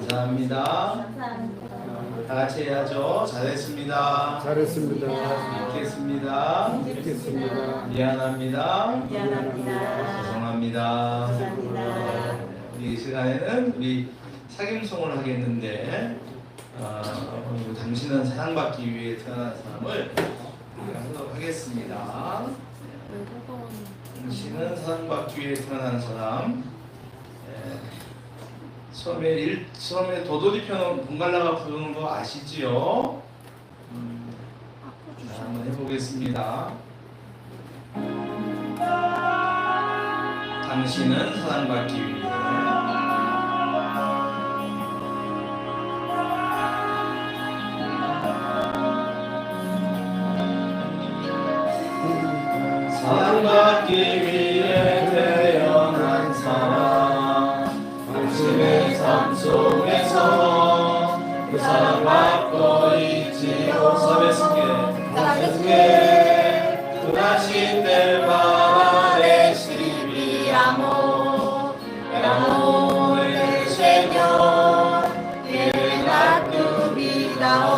감사합니다. 감사합니다. 다 같이 해야죠. 잘했습니다. 잘했습니다. 믿겠습니다. 믿겠습니다. 미안합니다. 미안합니다. 죄송합니다. 감사합니다. 이 시간에는 우리 사김송을 하겠는데 당신은 사랑받기 위해 태어난 사람을 하도록 하겠습니다. 당신은 사랑받기 위해 태어난 사람. 처음에 도돌이 펴놓은 본갈라가 부르는 거 아시지요? 자, 한번 해보겠습니다. 당신은 사랑받기 위해 사랑받기 위해 태어난 사람, 당신의 삶 속에서 그 사랑받고 있지요. 사랑스게 그 다시 때 바라의 시비 아모 내 세뇨 예나 뚜비다오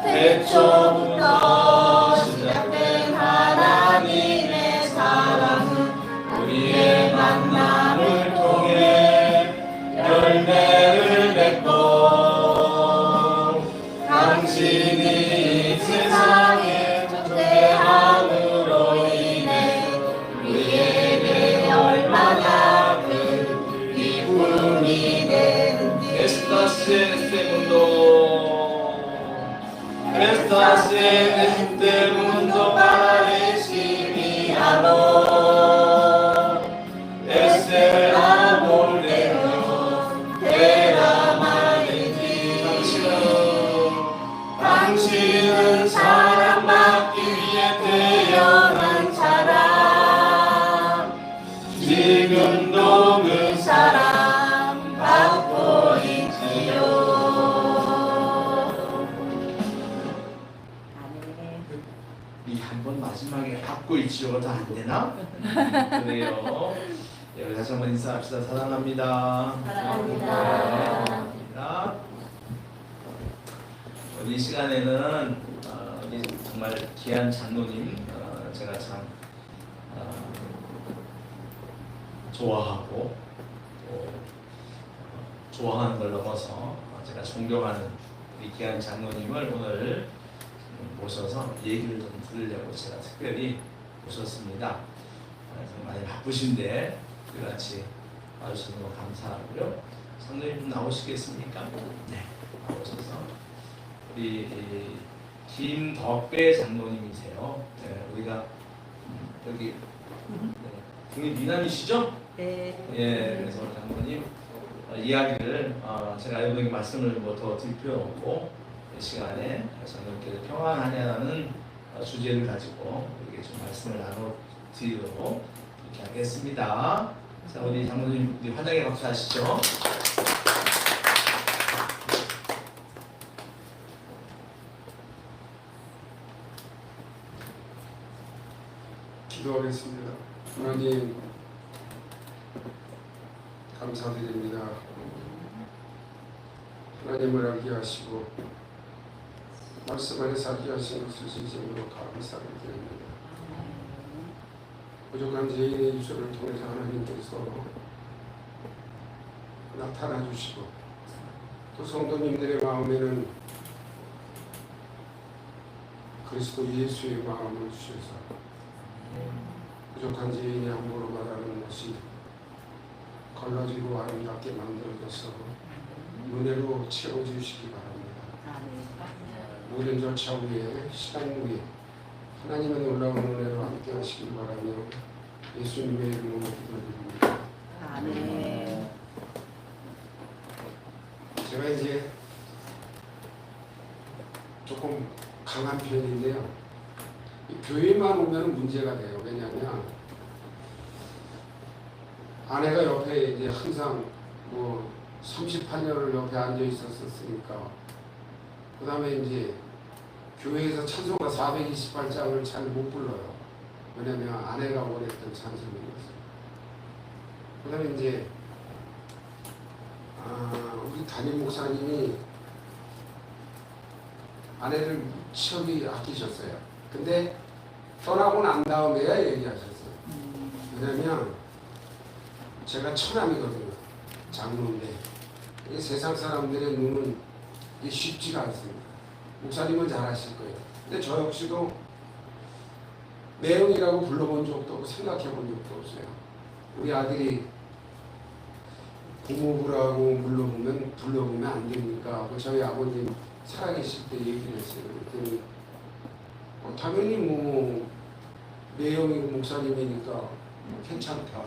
태초부터 시작된 하나님의 사랑은 우리의 만남을 통해 열매를 맺고 당신이 세상에 존재함으로 인해 우리에게 얼마나 큰 기쁨이 되는지. Estás en este mundo para recibirlo. Es el amor de Dios derramado en ti. 당신은 사랑받기 위해 태어난 사람, 지금도 그 사랑 받고 있지요. 한 번 마지막에 받고 있지요가 더 안 되나? 그래요. 여기 다시 한번 인사합시다. 사랑합니다. 사랑합니다. 이 시간에는 우리 정말 귀한 장로님 제가 참 좋아하고 또 좋아하는 걸 넘어서 제가 존경하는 우리 귀한 장로님을 오늘 모셔서 얘기를 좀 들으려고 제가 특별히 모셨습니다. 많이 바쁘신데 우리 같이 와주셔서 너무 감사하고요. 장로님 좀 나오시겠습니까? 네, 나오셔서 우리 김덕배 장로님이세요. 네, 우리가 여기 국립 미남이시죠? 네. 예, 그래서 장로님 이야기를 제가 여기 말씀을 뭐 더 드릴 필요 없고 이 시간에 장로님께서 평안하냐는 주제를 가지고 이렇게 좀 말씀을 나눠드리도록 이렇게 하겠습니다. 자, 우리 장로님 우리 환영의 박수 하시죠. 기도하겠습니다. 하나님 감사드립니다. 하나님을 알게 하시고 말씀 안에 살게 하신 것을 진심으로 감사를 드립니다. 부족한 죄인의 입술을 통해서 하나님께서 나타나 주시고 또 성도님들의 마음에는 그리스도 예수의 마음을 주셔서 부족한 죄인이 함부로 말하는 것이 걸러지고 아름답게 만들어져서 은혜로 채워주시기 바랍니다. 모든 절차 위에 시간 위에 하나님의 놀라운 은혜로 함께 하시길 바라며 예수님의 이름으로 기도드립니다. 아멘. 제가 이제 조금 강한 편인데요. 교회만 오면 문제가 돼요. 왜냐하면 아내가 옆에 이제 항상 뭐 38년을 옆에 앉아 있었으니까 그 다음에 이제 교회에서 찬송가 428장을 잘 못 불러요. 왜냐하면 아내가 원했던 찬송이었어요. 그다음에 이제 우리 담임 목사님이 아내를 무척이 아끼셨어요. 근데 떠나고 난 다음에야 얘기하셨어요. 왜냐면 제가 처남이거든요. 장로인데 이 세상 사람들의 눈은 이게 쉽지가 않습니다. 목사님은 잘 아실 거예요. 근데 저 역시도 매형이라고 불러본 적도 없고 생각해 본 적도 없어요. 우리 아들이 부모부라고 불러보면 안 됩니까? 하고 저희 아버님 살아계실 때 얘기를 했어요. 그랬더니 당연히 뭐 매형이고 목사님이니까 괜찮다.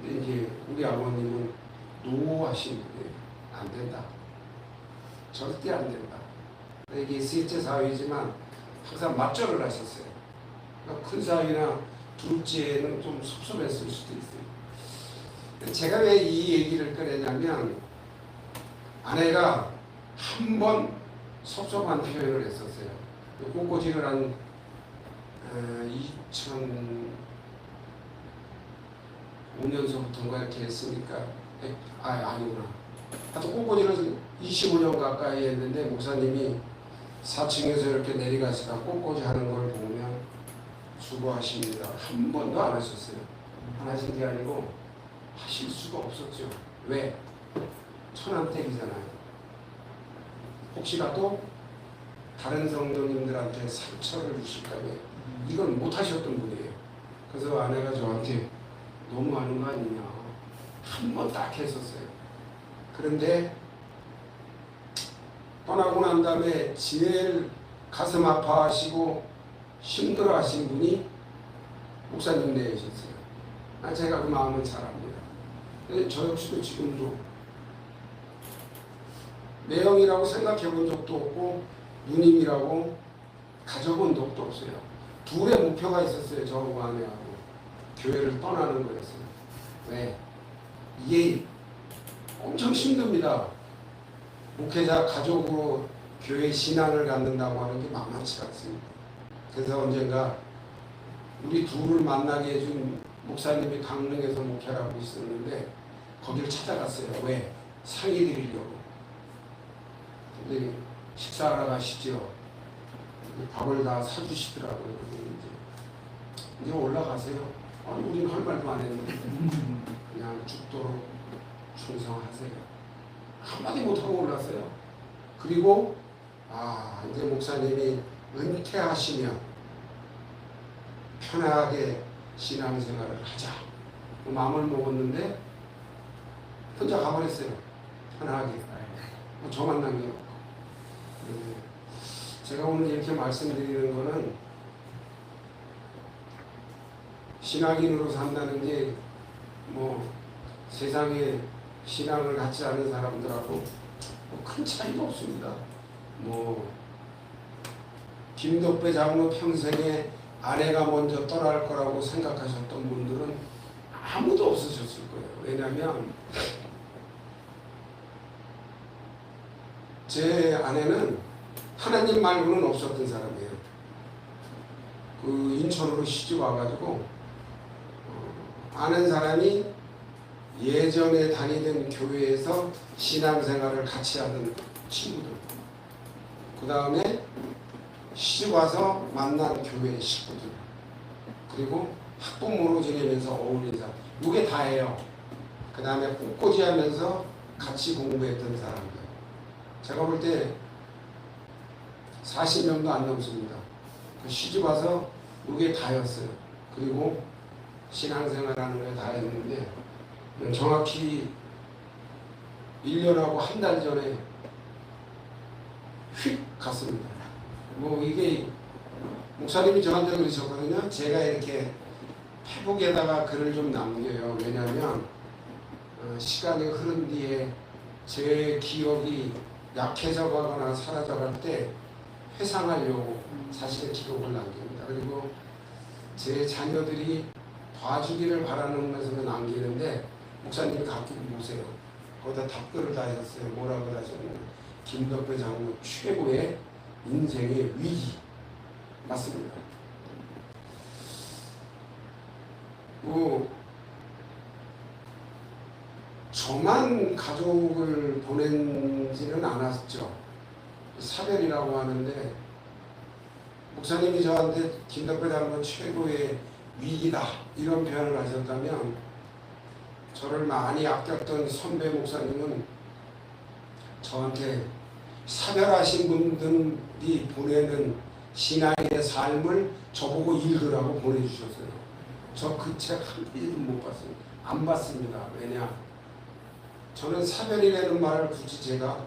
근데 이제 우리 아버님은 노하시는데 안 된다. 절대 안 된다. 이게 셋째 사위지만 항상 맞절을 하셨어요. 그러니까 큰 사위나 둘째는 좀 섭섭했을 수도 있어요. 제가 왜 이 얘기를 꺼내냐면 아내가 한 번 섭섭한 표현을 했었어요. 꽃꽂이를 한 2005년서부터인가 이렇게 했으니까 아니구나. 하여튼 꽃꽂이를 25년 가까이 했는데 목사님이 4층에서 이렇게 내려가시다 꽃꽂이 하는 걸 보면 수고하십니다. 한 번도 안 하셨어요. 안 하신 게 아니고 하실 수가 없었죠. 왜? 처남댁이잖아요. 혹시라도 다른 성도님들한테 상처를 주실까봐 이건 못 하셨던 분이에요. 그래서 아내가 저한테 너무 하는 거 아니냐. 한 번 딱 했었어요. 그런데 떠나고 난 다음에 제일 가슴 아파하시고 힘들어 하신 분이 목사님 내셨어요. 제가 그 마음은 잘 압니다. 근데 저 역시도 지금도 매형이라고 생각해 본 적도 없고 누님이라고 가져본 적도 없어요. 둘의 목표가 있었어요. 저하고 아내하고. 교회를 떠나는 거였어요. 왜? 이게 엄청 힘듭니다. 목회자 가족으로 교회 신앙을 갖는다고 하는 게 만만치 않습니다. 그래서 언젠가 우리 둘을 만나게 해준 목사님이 강릉에서 목회를 하고 있었는데 거기를 찾아갔어요. 왜? 상의 드리려고. 근데 식사하러 가시죠. 밥을 다 사주시더라고요. 이제 올라가세요. 아니 우리는 할 말도 안 했는데 그냥 죽도록 충성하세요. 한마디 못하고 올랐어요. 그리고 이제 목사님이 은퇴하시면 편하게 신앙생활을 하자. 마음을 먹었는데 혼자 가버렸어요. 편하게. 저 만난 게 없고. 제가 오늘 이렇게 말씀드리는 거는 신앙인으로 산다는 게 뭐 세상에 신앙을 갖지 않은 사람들하고 큰 차이가 없습니다. 뭐 김덕배 장로 평생에 아내가 먼저 떠날 거라고 생각하셨던 분들은 아무도 없으셨을 거예요. 왜냐하면 제 아내는 하나님 말고는 없었던 사람이에요. 그 인천으로 시집 와가지고 아는 사람이 예전에 다니던 교회에서 신앙생활을 같이 하던 친구들, 그 다음에 시집 와서 만난 교회 식구들, 그리고 학부모로 지내면서 어울린 사람, 이게 다예요. 그 다음에 꽃꽂이 하면서 같이 공부했던 사람들. 제가 볼 때 40명도 안 넘습니다. 시집 와서 이게 다였어요. 그리고 신앙생활하는 게 다 했는데 정확히 1년하고 한 달 전에 휙 갔습니다. 뭐 이게 목사님이 저한테 그러셨거든요. 제가 이렇게 페북에다가 글을 좀 남겨요. 왜냐하면 시간이 흐른 뒤에 제 기억이 약해져 가거나 사라져 갈 때 회상하려고 사실은 기록을 남깁니다. 그리고 제 자녀들이 봐주기를 바라는 것을 남기는데 목사님이 가끔 보세요. 거기다 답글을 다 했어요. 뭐라고 하셨냐면 김덕배 장로 최고의 인생의 위기. 맞습니다. 저만 가족을 보낸지는 않았죠. 사별이라고 하는데 목사님이 저한테 김덕배 장로는 최고의 위기다 이런 표현을 하셨다면 저를 많이 아꼈던 선배 목사님은 저한테 사별하신 분들이 보내는 신앙의 삶을 저보고 읽으라고 보내주셨어요. 저 그 책 한 페이지도 못 봤어요. 안 봤습니다. 왜냐? 저는 사별이라는 말을 굳이 제가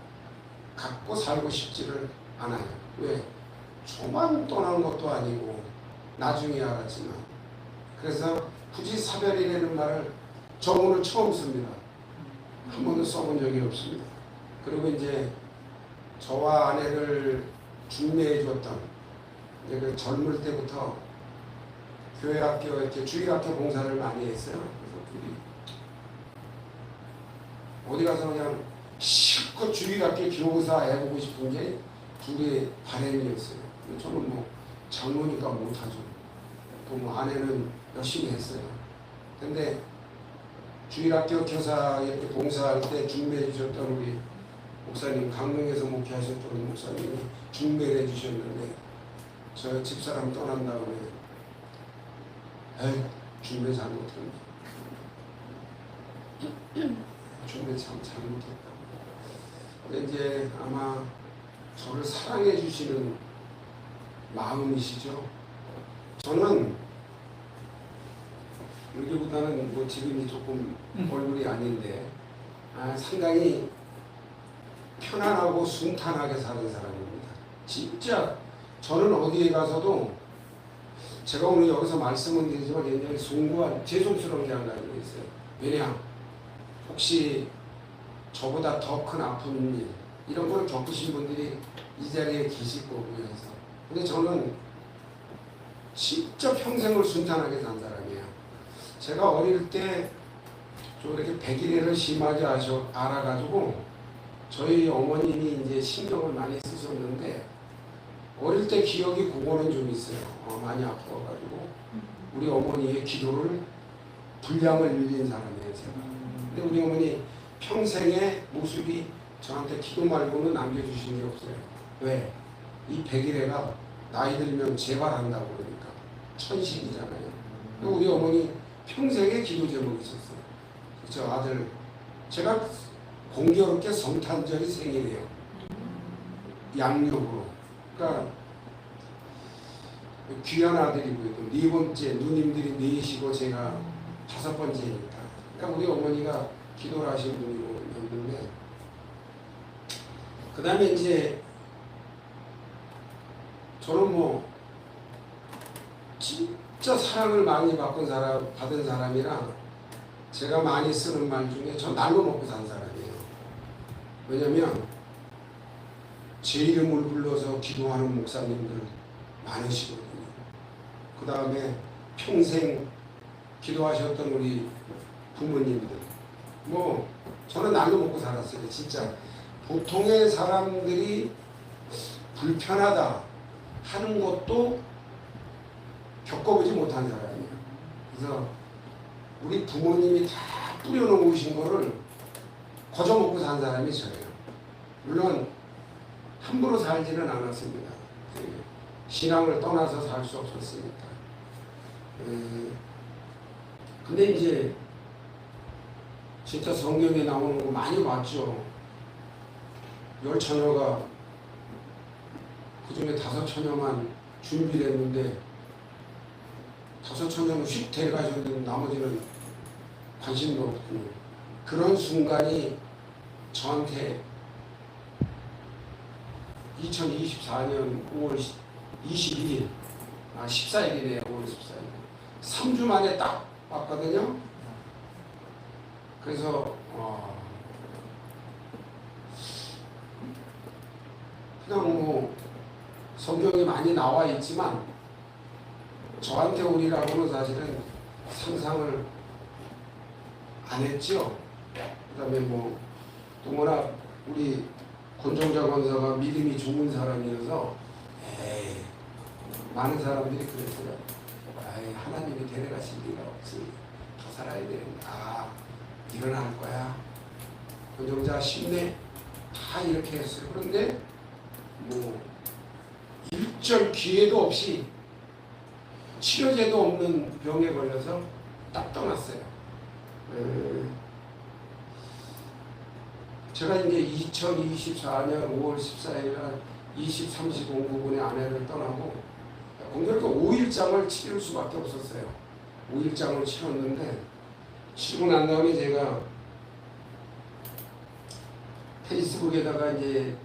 갖고 살고 싶지를 않아요. 왜? 저만 떠난 것도 아니고 나중에 알았지만 그래서 굳이 사별이라는 말을 저 오늘 처음 씁니다. 한 번도 써본 적이 없습니다. 그리고 이제 저와 아내를 중매해 줬던 이제 그 젊을 때부터 교회 학교 이렇게 주일학교 봉사를 많이 했어요. 그래서 둘이 어디 가서 그냥 실컷 주일학교 교사 해보고 싶은 게 둘의 바람이었어요. 저는 뭐 장로니까 못하죠. 또 뭐 아내는 열심히 했어요. 근데 주일학교 교사 이렇게 봉사할 때 중매해 주셨던 우리 목사님, 강릉에서 목회하셨던 목사님이 중매를 해주셨는데 저 집사람 떠난 다음에 에이 중매 잘못했네. 중매 참 잘못했다. 근데 이제 아마 저를 사랑해 주시는 마음이시죠. 저는 여기보다는 뭐 지금이 조금 얼굴이 아닌데 상당히 편안하고 순탄하게 사는 사람입니다. 진짜 저는 어디에 가서도 제가 오늘 여기서 말씀은 드리지만 굉장히 숭고한 죄송스러운 게 한 가지가 있어요. 왜냐? 혹시 저보다 더 큰 아픈 일 이런 걸 겪으신 분들이 이 자리에 계실 거고요 해서 근데 저는 진짜 평생을 순탄하게 산 사람이에요. 제가 어릴 때 좀 이렇게 백일해를 심하게 알아가지고 저희 어머님이 이제 신경을 많이 쓰셨는데 어릴 때 기억이 그거는 좀 있어요. 많이 아파가지고 우리 어머니의 기도를 분량을 밀린 사람이에요 제가. 근데 우리 어머니 평생의 모습이 저한테 기도 말고는 남겨주신 게 없어요. 왜? 이 백일해가 나이 들면 재발한다고 그러니까 천식이잖아요. 우리 어머니 평생의 기도 제목이 있었어요. 저 아들 제가 공교롭게 성탄절이 생일이에요. 양력으로. 그러니까 귀한 아들이고요. 네 번째 누님들이 넷이고 제가 다섯 번째니까. 그러니까 우리 어머니가 기도를 하신 분이었는데 그 다음에 이제 저는 뭐 진짜 사랑을 많이 받은 사람이라 제가 많이 쓰는 말 중에 저 날로 먹고 산 사람이에요. 왜냐면 제 이름을 불러서 기도하는 목사님들 많으시거든요. 그 다음에 평생 기도하셨던 우리 부모님들 뭐 저는 날로 먹고 살았어요. 진짜 보통의 사람들이 불편하다 하는 것도 겪어보지 못한 사람이에요. 그래서 우리 부모님이 다 뿌려놓으신 거를 거저 먹고 산 사람이 저예요. 물론 함부로 살지는 않았습니다. 신앙을 떠나서 살 수 없었으니까. 근데 이제 진짜 성경에 나오는 거 많이 봤죠. 10처녀가 그 중에 5처녀만 준비를 했는데 5처녀는 휙 데려가셨는데 나머지는 관심도 없고 그런 순간이 저한테 2024년 5월 21일 14일이네요. 5월 14일 3주 만에 딱 왔거든요. 그래서 그냥 뭐 성경에 많이 나와 있지만 저한테 오리라고는 사실은 상상을 안 했죠. 그 다음에 뭐 또 워낙 우리 권정자 권사가 믿음이 좋은 사람이어서 에이 많은 사람들이 그랬어요. 에이 하나님이 데려가실 리가 없지. 더 살아야 되는데 일어날 거야. 권정자 심내 다 이렇게 했어요. 그런데 뭐 일절 기회도 없이 치료제도 없는 병에 걸려서 딱 떠났어요. 제가 이제 2024년 5월 14일 날 20:30 공부분의 아내를 떠나고 공교롭게 5일장을 치를 수밖에 없었어요. 5일장을 치렀는데 치고 난 다음에 제가 페이스북에다가 이제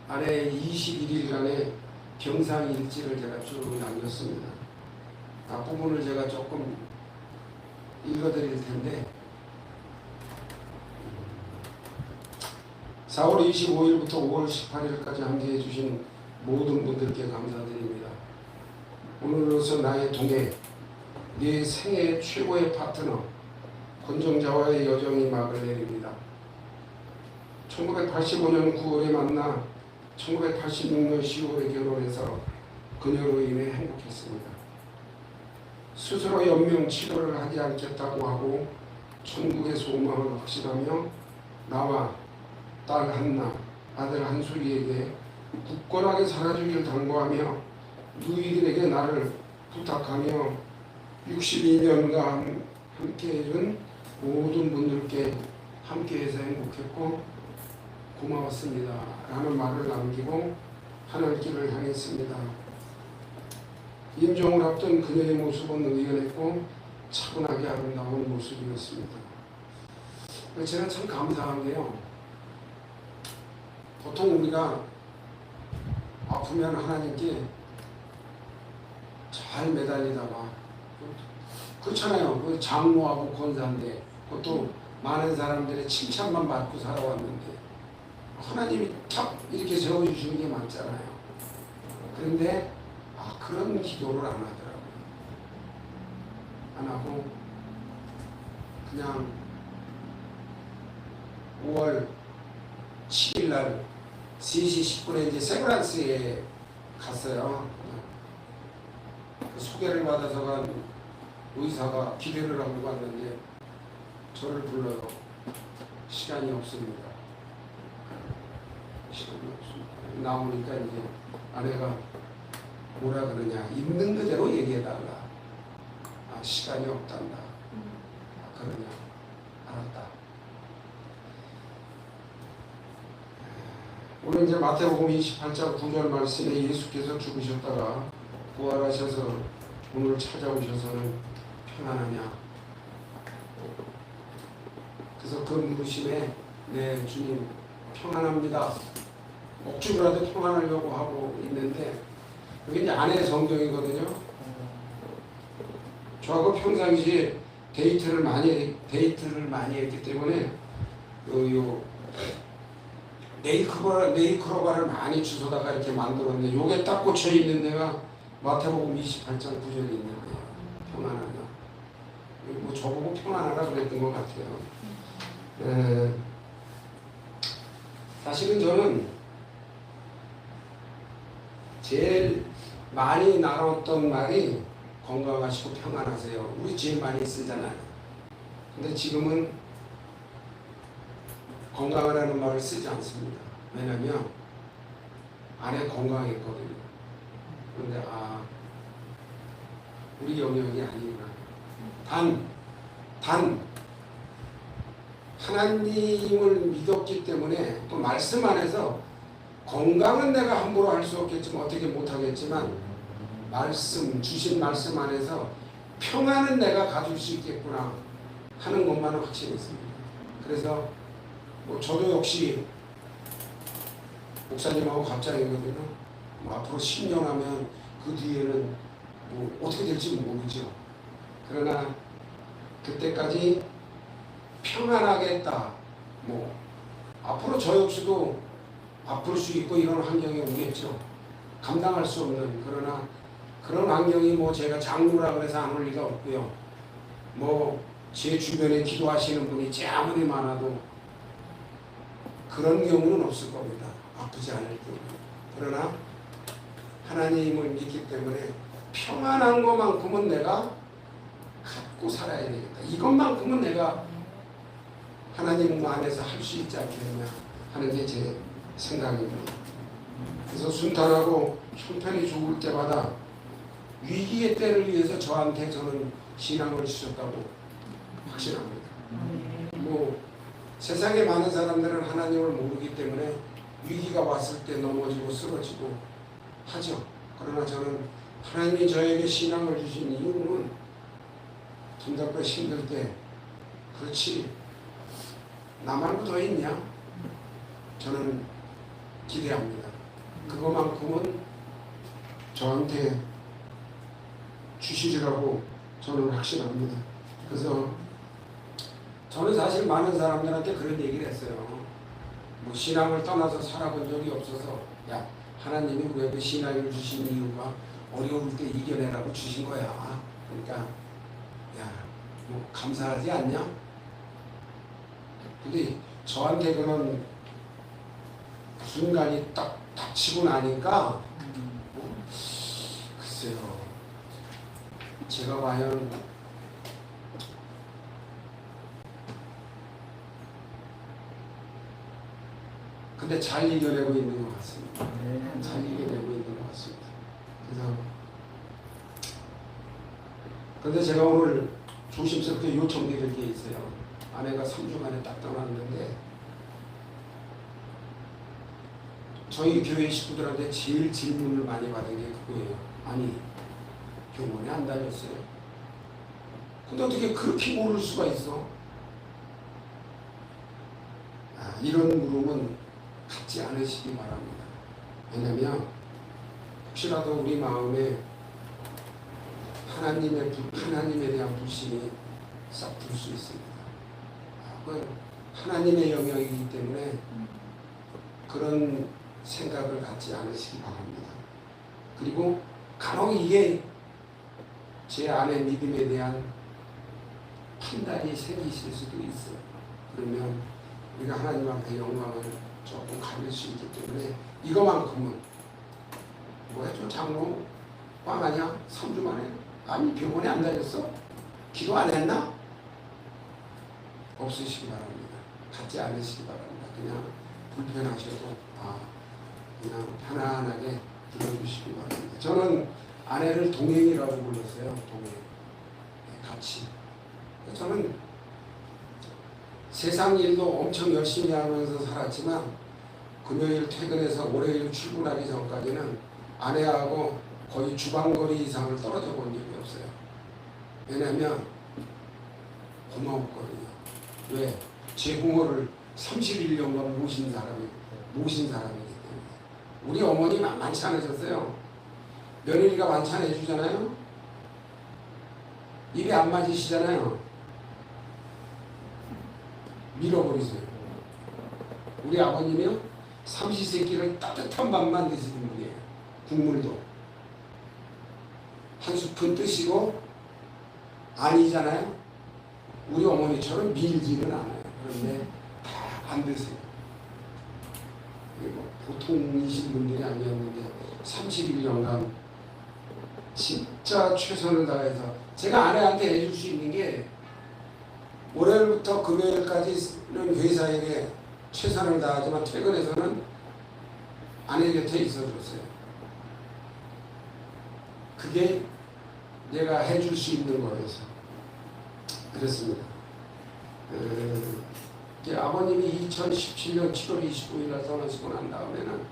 아내 21일간의 병상 일지를 제가 쭉 남겼습니다. 앞부분을 제가 조금 읽어드릴 텐데 4월 25일부터 5월 18일까지 함께해 주신 모든 분들께 감사드립니다. 오늘로서 나의 동해, 네 생애 최고의 파트너 권정자와의 여정이 막을 내립니다. 1985년 9월에 만나 1986년 10월에 결혼해서 그녀로 인해 행복했습니다. 스스로 연명 치료를 하지 않겠다고 하고 천국의 소망을 확신하며 나와 딸 한나, 아들 한수리에게 굳건하게 살아주길 당부하며 누이들에게 나를 부탁하며 62년간 함께해준 모든 분들께 함께해서 행복했고 고마웠습니다 라는 말을 남기고 하늘길을 향했습니다. 임종을 앞둔 그녀의 모습은 의연했고 차분하게 아름다운 모습이었습니다. 제가 참 감사한 게요, 보통 우리가 아프면 하나님께 잘 매달리다가 그렇잖아요. 그 장로하고 권사인데 그것도 많은 사람들의 칭찬만 받고 살아왔는데 하나님이 탁 이렇게 세워주시는 게 맞잖아요. 그런데 그런 기도를 안 하더라고요. 안 하고 그냥 5월 7일 날 3시 10분에 이제 세브란스에 갔어요. 그 소개를 받아서 간 의사가 기대를 하고 갔는데 저를 불러요. 시간이 없습니다. 시간이 없습니다. 나오니까 이제 아내가 뭐라 그러냐, 있는 그대로 얘기해달라. 시간이 없단다. 그러냐, 알았다. 오늘 이제 마태복음 28장 9절 말씀에 예수께서 죽으셨다가 부활하셔서 오늘 찾아오셔서는 평안하냐. 그래서 그 물으심에 네 주님 평안합니다. 목줄이라도 평안하려고 하고 있는데 여기 이제 아내 성경이거든요. 저하고 평상시에 데이트를 많이 했기 때문에 네이크로바를 많이 주워다가 이렇게 만들었는데 요게 딱 꽂혀 있는 데가 마태복음 28장 9절에 있는 거예요. 평안하냐. 뭐 저보고 평안하라 그랬던 것 같아요. 사실은 저는 제일 많이 나눴던 말이 건강하시고 평안하세요. 우리 제일 많이 쓰잖아요. 근데 지금은 건강하라는 말을 쓰지 않습니다. 왜냐면 아내 건강했거든요. 그런데 우리 영역이 아니구나. 단 하나님을 믿었기 때문에 또 말씀 안에서 건강은 내가 함부로 할 수 없겠지만 어떻게 못하겠지만 주신 말씀 안에서 평안은 내가 가질 수 있겠구나 하는 것만은 확신했습니다. 그래서 저도 역시 목사님하고 갑장이거든요. 앞으로 10년 하면 그 뒤에는 어떻게 될지 모르죠. 그러나 그때까지 평안하겠다. 앞으로 저 역시도 아플 수 있고 이런 환경이 오겠죠. 감당할 수 없는. 그러나 그런 환경이 제가 장로라 그래서 안 올 리가 없고요. 제 주변에 기도하시는 분이 아무리 많아도 그런 경우는 없을 겁니다. 아프지 않을 경우. 그러나 하나님을 믿기 때문에 평안한 것만큼은 내가 갖고 살아야 되겠다. 이것만큼은 내가 하나님 안에서 할 수 있지 않겠느냐 하는 게 제 생각입니다. 그래서 순탄하고 형편이 좋을 때마다 위기의 때를 위해서 저한테 저는 신앙을 주셨다고 확신합니다. 뭐 세상에 많은 사람들은 하나님을 모르기 때문에 위기가 왔을 때 넘어지고 쓰러지고 하죠. 그러나 저는 하나님이 저에게 신앙을 주신 이유는 힘들고 힘들 때 그렇지 나 말고 더 있냐? 저는 기대합니다. 그거만큼은 저한테 주시리라고 저는 확신합니다. 그래서 저는 사실 많은 사람들한테 그런 얘기를 했어요. 뭐 신앙을 떠나서 살아본 적이 없어서 야 하나님이 우리에게 신앙을 주신 이유가 어려울 때 이겨내라고 주신 거야. 그러니까 야 뭐 감사하지 않냐? 근데 저한테 그런 순간이 딱 닥치고 나니까 글쎄요 제가 과연 근데 잘 이겨내고 있는 것 같습니다. 잘 이겨내고 있는 것 같습니다. 그래서 근데 제가 오늘 조심스럽게 요청드릴 게 있어요. 아내가 3주 만에 딱 떠났는데 저희 교회 식구들한테 제일 질문을 많이 받은 게 그거예요. 아니 병원에 안 다녔어요? 근데 어떻게 그렇게 모를 수가 있어? 이런 물음은 갖지 않으시기 바랍니다. 왜냐하면 혹시라도 우리 마음에 하나님에 대한 불신이 싹 들 수 있습니다. 그건 하나님의 영역이기 때문에 그런 생각을 갖지 않으시기 바랍니다. 그리고 간혹 이게 제 안의 믿음에 대한 판단이 생기실 수도 있어요. 그러면 우리가 하나님 앞에 영광을 조금 가릴 수 있기 때문에 이거만큼은 뭐야 좀 장로 꽝하냐? 3주 만에 아니 병원에 안 다녔어? 기도 안 했나? 없으시기 바랍니다. 갖지 않으시기 바랍니다. 그냥 불편하셔도 그냥 편안하게 들어주시기 바랍니다. 저는 아내를 동행이라고 불렀어요. 동행. 같이. 저는 세상 일도 엄청 열심히 하면서 살았지만 금요일 퇴근해서 월요일 출근하기 전까지는 아내하고 거의 주방거리 이상을 떨어져 본 적이 없어요. 왜냐하면 고마웠거든요. 왜? 제 부모를 31년간 모신 사람이기 때문에. 우리 어머니 만만치 않으셨어요. 며느리가 만찬 해주잖아요. 입에 안 맞으시잖아요. 밀어버리세요. 우리 아버님이요 삼시세끼를 따뜻한 밥만 드시는 분이에요. 국물도 한 스푼 뜨시고 아니잖아요. 우리 어머니처럼 밀지는 않아요. 그런데 다 안 드세요. 그리고 보통이신 분들이 아니었는데 31년간 진짜 최선을 다해서 제가 아내한테 해줄 수 있는 게 월요일부터 금요일까지는 회사에게 최선을 다하지만 퇴근해서는 아내 곁에 있어줬어요. 그게 내가 해줄 수 있는 거여서 그렇습니다. 아버님이 2017년 7월 29일 날 떠나시고 난 다음에는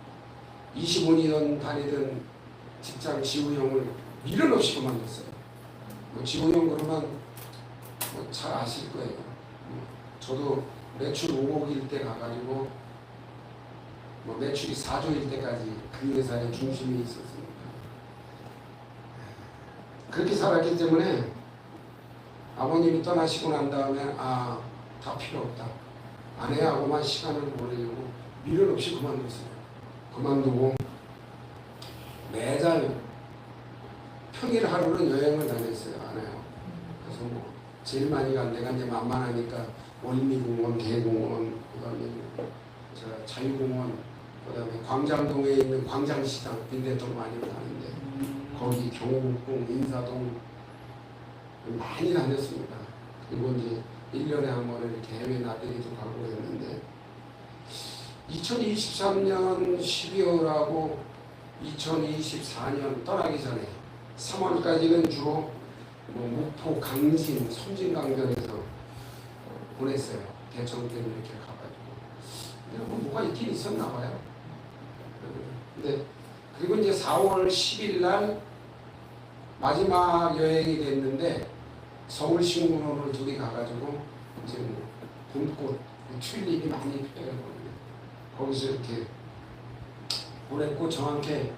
25년 다니던 직장 지우형을 미련 없이 그만뒀어요. 지우형 그러면 잘 아실 거예요. 저도 매출 5억일 때 가가지고 매출이 4조일 때까지 그 회사의 중심에 있었습니다. 그렇게 살았기 때문에 아버님이 떠나시고 난 다음에 다 필요 없다. 아내하고만 시간을 보내려고 미련 없이 그만뒀어요. 그만두고 매달 평일 하루는 여행을 다녔어요. 아내하고. 그래서 제일 많이 간 데가 이제 만만하니까 원미공원, 대공원, 그다음에 자유공원, 그다음에 광장동에 있는 광장시장 빈대떡 많이 가는데 거기 경복궁, 인사동 많이 다녔습니다. 그리고 이제 1년에 한 번은 이렇게 해외 나들이도 가고 했는데 2023년 12월하고 2024년 떠나기 전에 3월까지는 주로 뭐 목포, 강진, 섬진강변에서 보냈어요. 대청 때문에 이렇게 가가지고. 근데 뭐가 있긴 있었나 봐요. 근데 그리고 이제 4월 10일 날 마지막 여행이 됐는데 서울 신문호를 둘이 가가지고 이제 뭐 봄꽃, 튤립이 많이 피어요. 거기서 이렇게 보냈고 정확히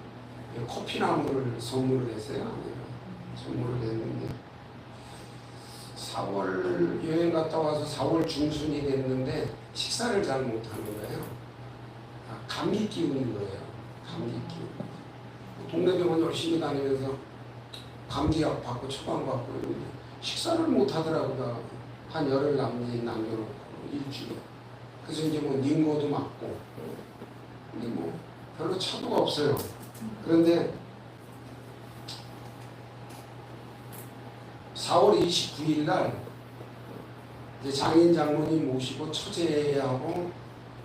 커피나무를 선물을 했어요. 선물을 했는데 4월 여행 갔다 와서 4월 중순이 됐는데 식사를 잘 못하는 거예요. 감기 기운인 거예요. 감기 기운. 동네 병원 열심히 다니면서 감기약 받고 처방 받고 있는데 식사를 못하더라고요. 한 열흘 남겨놓고 일주일. 그래서 이제 뭐 링거도 맞고 근데 뭐 별로 차도가 없어요. 그런데 4월 29일 날 이제 장인 장모님 모시고 처제하고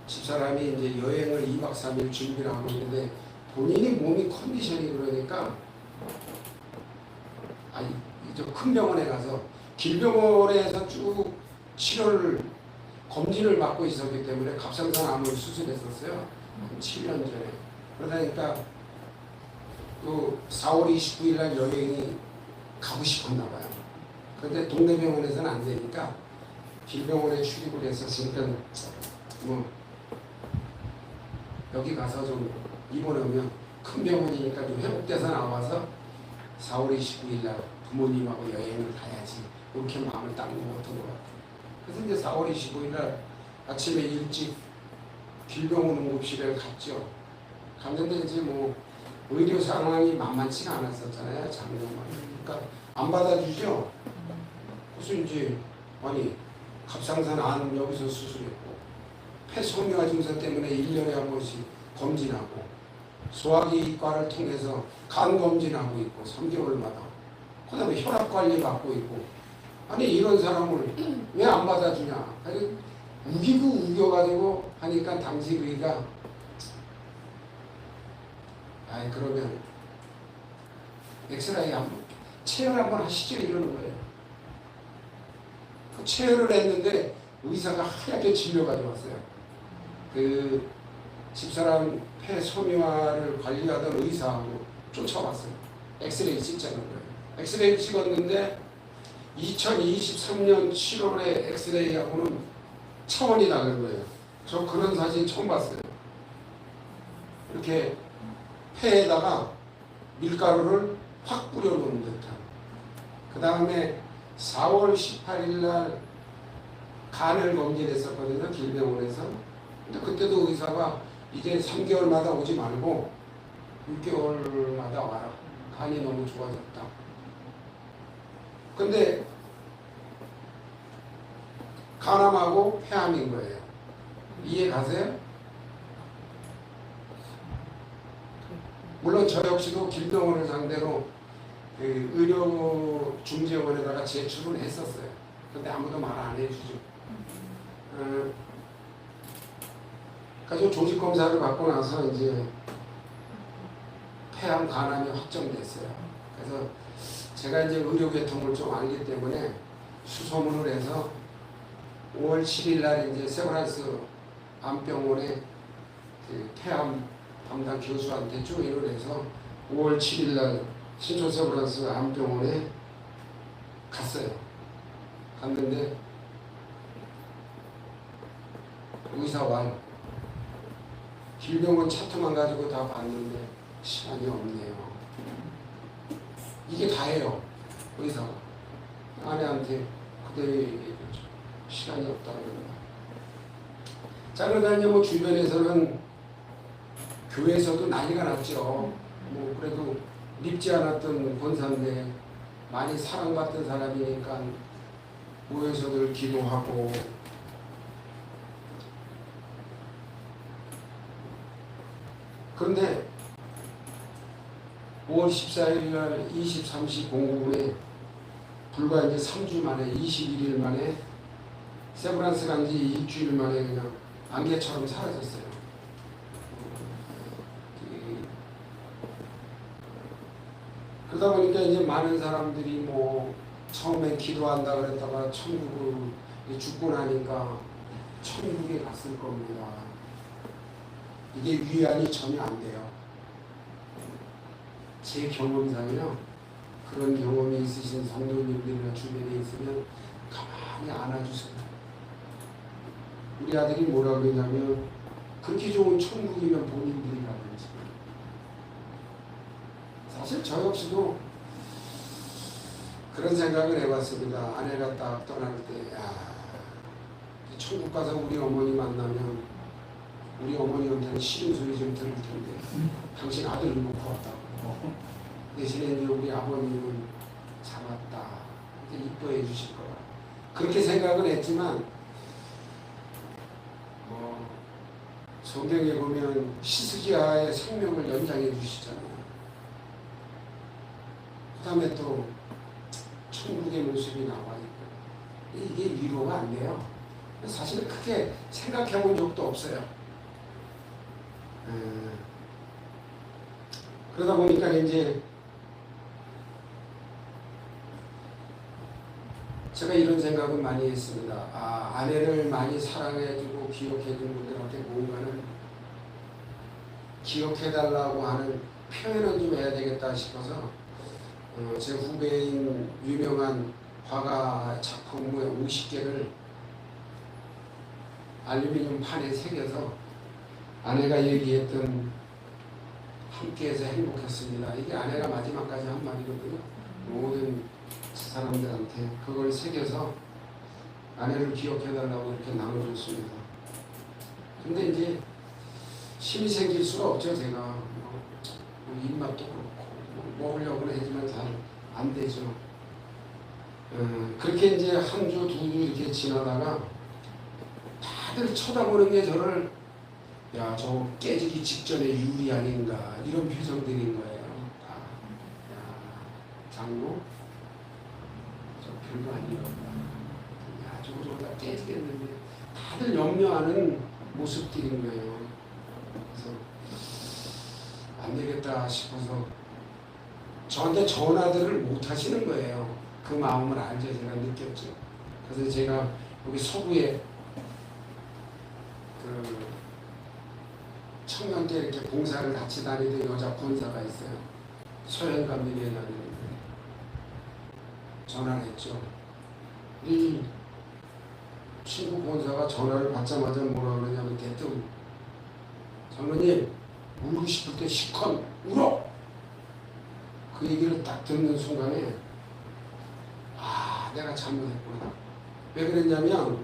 집사람이 이제 여행을 2박 3일 준비를 하고 있는데 본인이 몸이 컨디션이 그러니까 이제 큰 병원에 가서 길병원에서 쭉 치료를 검진을 받고 있었기 때문에 갑상선 암을 수술했었어요. 한 7년 전에. 그러다니까 그 4월 29일 날 여행이 가고 싶었나 봐요. 그런데 동네 병원에서는 안 되니까 길병원에 출입을 했었으니까 뭐 여기 가서 좀 입원하면 큰 병원이니까 좀 회복돼서 나와서 4월 29일 날 부모님하고 여행을 가야지 이렇게 마음을 딱 먹었던 것 같아요. 그래서 이제 4월 25일 날 아침에 일찍 길병원 응급실에 갔죠. 갔는데 이제 뭐 의료 상황이 만만치가 않았었잖아요. 작년만. 그러니까 안 받아주죠. 그래서 이제 갑상선 암 여기서 수술했고 폐섬유화 증상 때문에 1년에 한 번씩 검진하고 소화기과를 통해서 간 검진하고 있고 3개월마다 그 다음에 혈압 관리 받고 있고 이런 사람을 왜 안 받아주냐. 우기고 우겨가지고 하니까 당시 의가 그러면 엑스라이 한번 체열 한번 하시죠 이러는 거예요. 그 체열을 했는데 의사가 하얗게 질려가지고 왔어요. 그 집사람 폐섬유화를 관리하던 의사하고 쫓아왔어요. 엑스레이 찍자는 거예요. 엑스레이 찍었는데 2023년 7월에 엑스레이하고는 차원이 다른 거예요. 저 그런 사진 처음 봤어요. 이렇게 폐에다가 밀가루를 확 뿌려놓은 듯한. 그 다음에 4월 18일 날 간을 검진했었거든요. 길병원에서. 근데 그때도 의사가 이제 3개월마다 오지 말고 6개월마다 와라. 간이 너무 좋아졌다. 근데 간암하고 폐암인 거예요. 이해 가세요? 물론 저 역시도 길병원을 상대로 그 의료중재원에다가 제출을 했었어요. 근데 아무도 말 안 해주죠. 그래서 조직검사를 받고 나서 이제 폐암 간암이 확정됐어요. 그래서 제가 이제 의료계통을 좀 알기 때문에 수소문을 해서 5월 7일 날 이제 세브란스 암병원에 그 폐암 담당 교수한테 조인을 해서 5월 7일 날 신촌 세브란스 암병원에 갔어요. 갔는데 의사와 길병원 차트만 가지고 다 봤는데 시간이 없네요. 이게 다예요. 의사가 아내한테 그대로 얘기했죠. 시간이 없다고 그런다. 자, 그러다 이제 뭐 주변에서는 교회에서도 난리가 났죠. 뭐 그래도 믿지 않았던 권사인데 많이 사랑받던 사람이니까 모여서들 기도하고 그런데 5월 14일 날 23시 09분에 불과 이제 3주 만에 21일 만에 세브란스 간 지 일주일 만에 그냥 안개처럼 사라졌어요. 그러다 보니까 이제 많은 사람들이 뭐 처음에 기도한다 그랬다가 천국을 죽고 나니까 천국에 갔을 겁니다. 이게 위안이 전혀 안 돼요. 제 경험상이요. 그런 경험이 있으신 성도님들이나 주변에 있으면 가만히 안아주세요. 우리 아들이 뭐라 그러냐면 그렇게 좋은 천국이면 본인들이 가든지. 사실 저 역시도 그런 생각을 해봤습니다. 아내가 딱 떠날 때, 야, 천국 가서 우리 어머니 만나면 우리 어머니한테는 싫은 소리 좀 들을 텐데 당신 아들을 놓고 왔다고. 대신에 이제 우리 아버님은 잘 왔다. 이뻐해 주실 거라. 그렇게 생각을 했지만 성경에 보면 히스기야의 생명을 연장해 주시잖아요. 그 다음에 또 천국의 모습이 나와 있고 이게 위로가 안 돼요. 사실 크게 생각해 본 적도 없어요. 그러다 보니까 이제 제가 이런 생각은 많이 했습니다. 아내를 많이 사랑해주고 기억해준 분들한테 뭔가는 기억해달라고 하는 표현을 좀 해야 되겠다 싶어서 제 후배인 유명한 화가 작품의 50개를 알루미늄 판에 새겨서 아내가 얘기했던 함께해서 행복했습니다. 이게 아내가 마지막까지 한 말이거든요. 모든 사람들한테 그걸 새겨서 아내를 기억해달라고 이렇게 나눠줬습니다. 근데 이제 힘이 생길 수가 없죠. 제가 뭐 입맛도 그렇고 먹으려고는 하지만 잘 안 되죠. 그렇게 이제 한 주, 두 주 이렇게 지나다가 다들 쳐다보는 게 저를 야, 저 깨지기 직전에 유리 아닌가 이런 표정들인 거예요. 야, 장로? 저 별거 아니에요. 야, 저거 다 깨지겠는데 다들 염려하는 모습들인 거예요. 그래서 안 되겠다 싶어서 저한테 전화들을 못 하시는 거예요. 그 마음을 알죠. 제가 느꼈죠. 그래서 제가 여기 서구에 그 청년 때 이렇게 봉사를 같이 다니던 여자 권사가 있어요. 소연감리에 다니는데 전화를 했죠. 이 친구 권사가 전화를 받자마자 뭐라 그러냐면 대뜸 장로님 울고 싶을 때 실컷 울어! 그 얘기를 딱 듣는 순간에 내가 잘못했구나. 왜 그랬냐면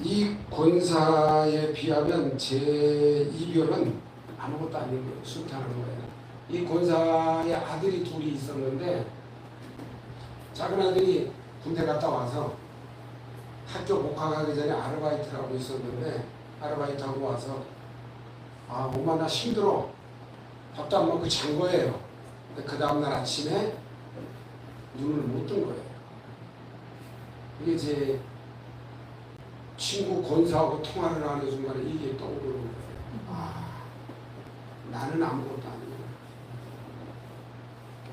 이 권사에 비하면 제 이별은 아무것도 아닌 거예요. 순탄한 거예요. 이 권사의 아들이 둘이 있었는데 작은 아들이 군대 갔다 와서 학교 복학하기 전에 아르바이트를 하고 있었는데 아르바이트하고 와서 엄마 나 힘들어. 밥도 안 먹고 잔 거예요. 근데 그 다음날 아침에 눈을 못 뜬 거예요. 이게 제 친구 권사하고 통화를 하는 순간에 이게 떠오르는 거예요. 나는 아무것도 아니야.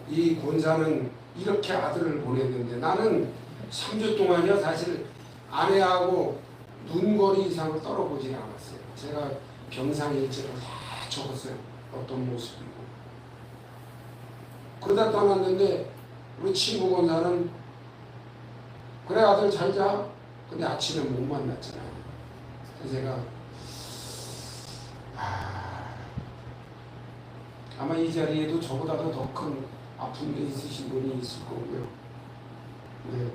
이 권사는 이렇게 아들을 보냈는데 나는 3주 동안이요 사실 아내하고 눈거리 이상을 떨어보지 않았어요. 제가 병상일지를 다 적었어요. 어떤 모습이고. 그러다 떠났는데 우리 친구 권사는 그래 아들 잘 자. 근데 아침에 못 만났잖아요. 그래서 제가 아마 이 자리에도 저보다도 더 큰 아픔이 있으신 분이 있을 거고요. 네.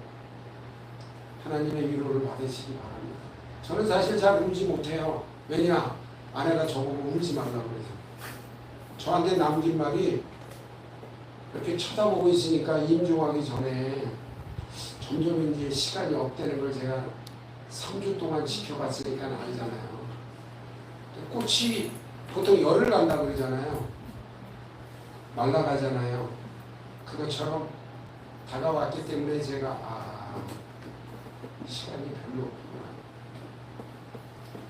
하나님의 위로를 받으시기 바랍니다. 저는 사실 잘 울지 못해요. 왜냐? 아내가 저보고 울지 말라고 그래서. 저한테 남긴 말이 이렇게 쳐다보고 있으니까 임종하기 전에 점점 이제 시간이 없다는 걸 제가 3주 동안 지켜봤으니까 알잖아요. 꽃이 보통 열을 간다고 그러잖아요. 말라가잖아요. 그것처럼 다가왔기 때문에 제가 시간이 별로 없구나.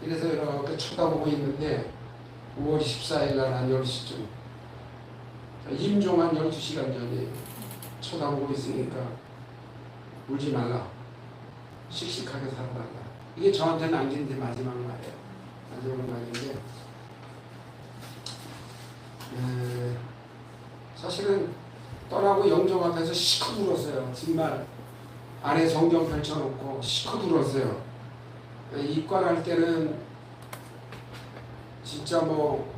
그래서 이렇게 쳐다보고 있는데 5월 14일 날 한 10시쯤 임종한 12시간 전에 쳐다보고 있으니까 울지 말라. 씩씩하게 살아달라. 이게 저한테 남긴 제 마지막 말이에요. 마지막 말인데 사실은 떠나고 영정 앞에서 시컷 울었어요. 정말 안에 성경 펼쳐놓고 시컷 울었어요. 입관할 때는 진짜 뭐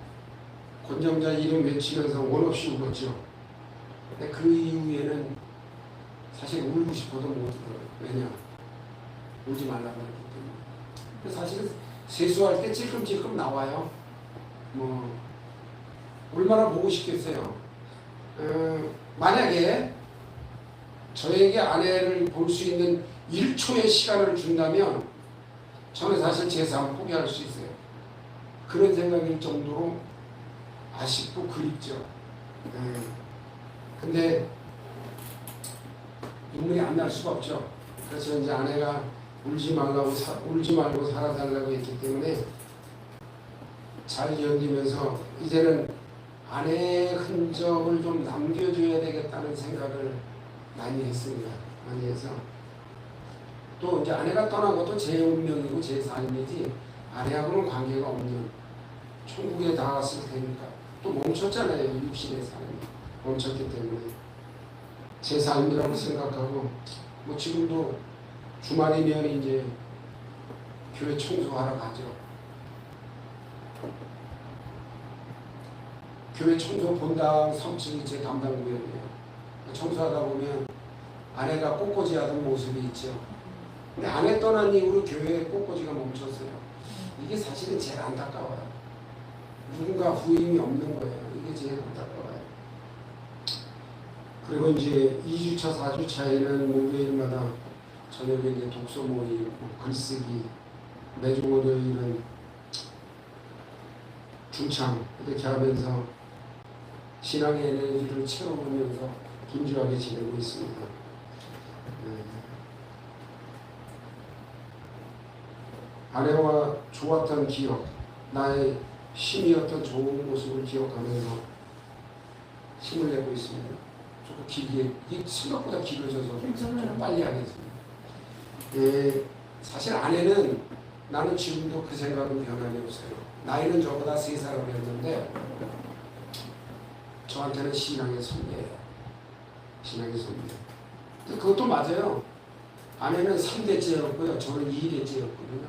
권정자 이름 외치면서 원 없이 울었죠. 근데 그 이후에는 사실 울고 싶어도 못 울어요. 왜냐? 울지 말라고 했기 때문에. 근데 사실 세수할 때 찔끔찔끔 나와요. 뭐 얼마나 보고 싶겠어요. 만약에 저에게 아내를 볼 수 있는 1초의 시간을 준다면 저는 사실 제 삶을 포기할 수 있어요. 그런 생각일 정도로 아쉽고 그립죠. 근데 눈물이 안 날 수가 없죠. 그래서 이제 아내가 울지 말고 살아달라고 했기 때문에 잘 견디면서 이제는 아내의 흔적을 좀 남겨줘야 되겠다는 생각을 많이 했습니다. 많이 해서 또 이제 아내가 떠난 것도 제 운명이고 제 삶이지 아내하고는 관계가 없는 천국에 닿았을 테니까 또 멈췄잖아요. 육신의 삶이 멈췄기 때문에 제 삶이라고 생각하고 뭐 지금도 주말이면 이제 교회 청소하러 가죠. 교회 청소 본당 3층이 제 담당 구역이에요. 청소하다 보면 아내가 꽃꽂이 하던 모습이 있죠. 근데 아내 떠난 이후로 교회에 꽃꽂이가 멈췄어요. 이게 사실은 제일 안타까워요. 누군가 후임이 없는 거예요. 이게 제일 안타까워요. 그리고 이제 2주차, 4주차에는 목요일마다 저녁에 이제 독서 모임, 글쓰기, 매주 월요일은 중창 이렇게 하면서 신앙의 에너지를 채워보면서 분주하게 지내고 있습니다. 아내와 좋았던 기억, 나의 힘이었던 좋은 모습을 기억하면서 힘을 내고 있습니다. 조금 길게, 이게 생각보다 길어져서 좀 빨리 하겠습니다. 사실 아내는 나는 지금도 그 생각은 변함이 없어요. 나이는 저보다 3살 어렸는데 저한테는 신앙의 선배예요. 신앙의 선배. 근데 그것도 맞아요. 아내는 3대째였고요. 저는 2대째였거든요.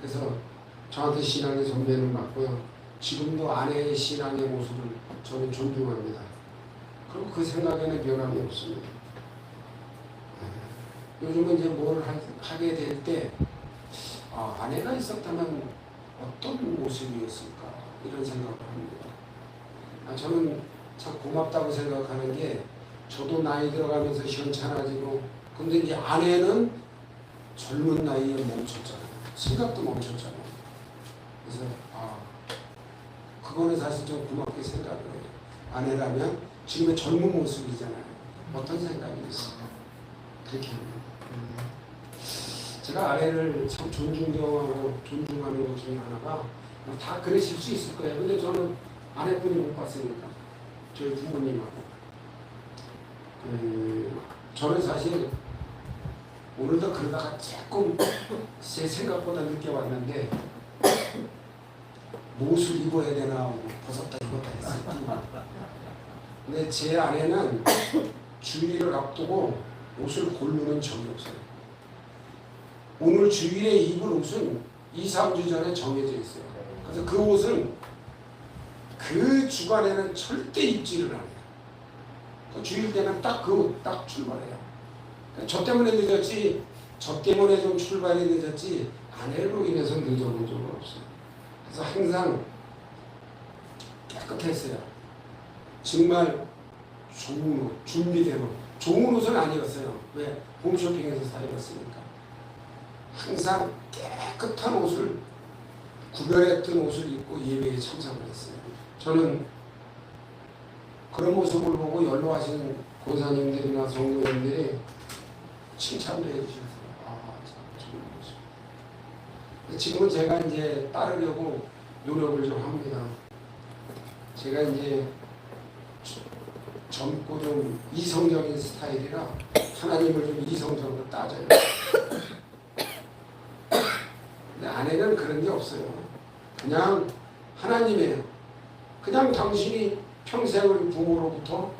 그래서 저한테 신앙의 선배는 맞고요. 지금도 아내의 신앙의 모습을 저는 존중합니다. 그리고 그 생각에는 변함이 없습니다. 요즘은 이제 뭘 하게 될 때 아내가 있었다면 어떤 모습이었을까 이런 생각을 합니다. 저는 참 고맙다고 생각하는 게 저도 나이 들어가면서 시원찮아지고 근데 이제 아내는 젊은 나이에 멈췄잖아요. 생각도 멈췄잖아요. 그래서 그거는 사실 좀 고맙게 생각을 해요. 아내라면 지금의 젊은 모습이잖아요. 어떤 생각이 있을까? 그렇게 합니다. 제가 아내를 참 존중하는 것 중에 하나가 다 그러실 수 있을 거예요. 근데 저는 아내분이 못 봤으니까 저희 부모님하고 저는 사실 오늘도 그러다가 조금 제 생각보다 늦게 왔는데 무엇을 입어야 되나 하고 벗었다 입었다 했어요. 근데 제 아내는 주일을 앞두고 옷을 고르는 적이 없어요. 오늘 주일에 입을 옷은 2, 3주 전에 정해져 있어요. 그래서 그 옷은 그 주간에는 절대 입지를 않아요. 그 주일 때는 딱 그 옷 딱 출발해요. 저 때문에 늦었지, 저 때문에 좀 출발이 늦었지 아내로 인해서 늦어본 적은 없어요. 그래서 항상 깨끗했어요. 정말 좋은 옷, 준비된 옷. 좋은 옷은 아니었어요. 왜? 홈쇼핑에서 사 입었으니까. 항상 깨끗한 옷을, 구별했던 옷을 입고 예배에 참석을 했어요. 저는 그런 모습을 보고 연로하신 권사님들이나 성도님들이 칭찬도 해주셨어요. 지금은 제가 이제 따르려고 노력을 좀 합니다. 제가 이제 젊고 좀 이성적인 스타일이라 하나님을 좀 이성적으로 따져요. 근데 아내는 그런 게 없어요. 그냥 하나님이에요. 그냥 당신이 평생을 부모로부터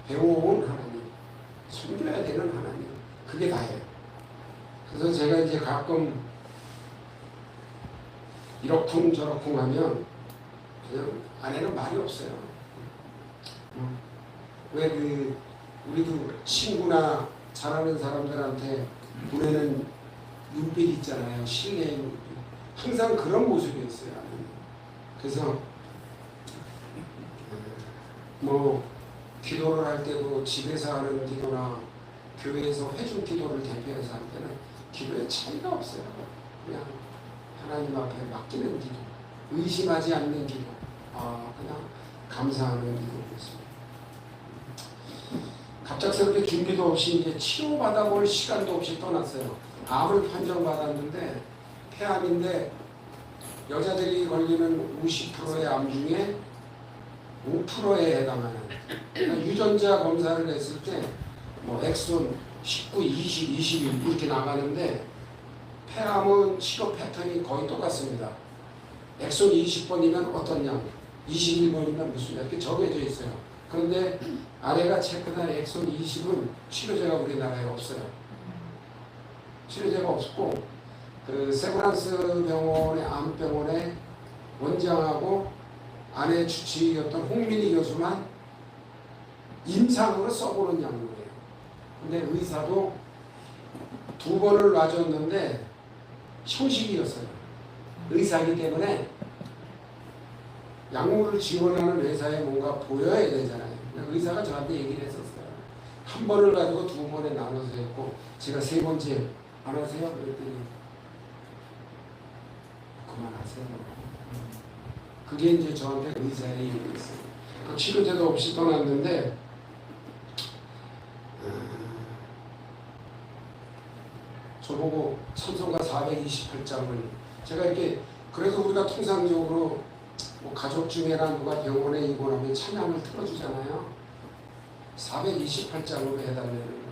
배워온 하나님, 섬겨야 되는 하나님, 그게 다예요. 그래서 제가 이제 가끔 이러쿵 저러쿵 하면 그냥 아내는 말이 없어요. 왜 우리도 친구나 잘하는 사람들한테 보내는 눈빛 있잖아요. 신뢰의 눈빛. 항상 그런 모습이었어요. 아내는. 그래서 뭐 기도를 할 때도 집에서 하는 기도나 교회에서 회중 기도를 대표해서 할 때는 기도에 차이가 없어요. 그냥 하나님 앞에 맡기는 기도, 의심하지 않는 기도, 그냥 감사하는 기도였습니다. 갑작스럽게 준비도 없이 이제 치료받아볼 시간도 없이 떠났어요. 암을 판정받았는데 폐암인데 여자들이 걸리는 50%의 암 중에 5%에 해당하는, 그러니까 유전자 검사를 했을 때 뭐 엑손 19, 20, 21 이렇게 나가는데 폐암은 치료 패턴이 거의 똑같습니다. 엑손 20번이면 어떤 양, 21번이면 무슨 양 이렇게 정해져 있어요. 그런데 아내가 체크한 엑손 20은 치료제가 우리나라에 없어요. 치료제가 없고 그 세브란스 병원의 암병원의 원장하고 아내 주치의였던 홍민희 교수만 임상으로 써보는 약물이에요. 근데 의사도 2번을 놔줬는데 형식이었어요. 의사이기 때문에 약물을 지원하는 회사에 뭔가 보여야 되잖아요. 의사가 저한테 얘기를 했었어요. 1번을 가지고 2번에 나눠서 했고 제가 3번째 안 하세요? 그랬더니 그만하세요. 그게 이제 저한테 의사의 얘기였어요. 치료제도 없이 떠났는데 저보고 찬송가 428장을 제가 이렇게 그래서 우리가 통상적으로 뭐 가족 중에나 누가 병원에 입원하면 찬양을 틀어주잖아요. 428장으로 해달라는 거예요.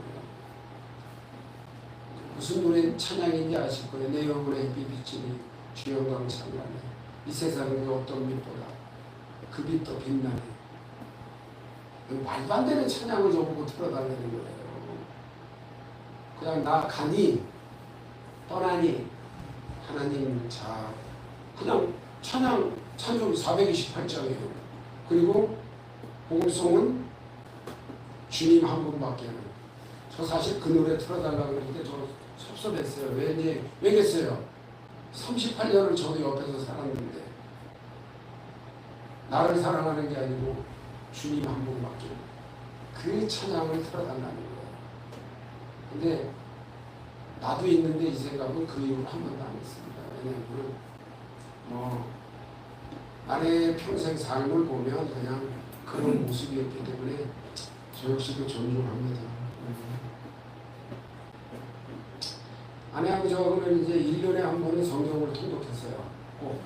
무슨 노래 찬양인지 아실 거예요. 내 영혼의 햇빛 비치니 주 영광 찬양하네. 이 세상의 어떤 빛보다 그 빛 더 빛나네. 말도 안 되는 찬양을 저보고 틀어달라는 거예요. 그냥 나 가니 떠나니 하나님 자 그냥 찬송 428장이에요. 그리고 복음송은 주님 한 분밖에 안 해요. 저 사실 그 노래 틀어달라고 했는데 저 섭섭했어요. 왜겠어요? 38년을 저도 옆에서 살았는데 나를 사랑하는 게 아니고 주님 한 분밖에 그 찬양을 틀어달라는 거예요. 근데 나도 있는데 이 생각은 그 이후로 한 번도 안 했습니다. 왜냐하면 뭐 아내의 평생 삶을 보면 그냥 그런 모습이었기 때문에 저 역시도 존중합니다. 아내하고 저는 이제 1년에 한 번은 성경을 통독했어요. 꼭.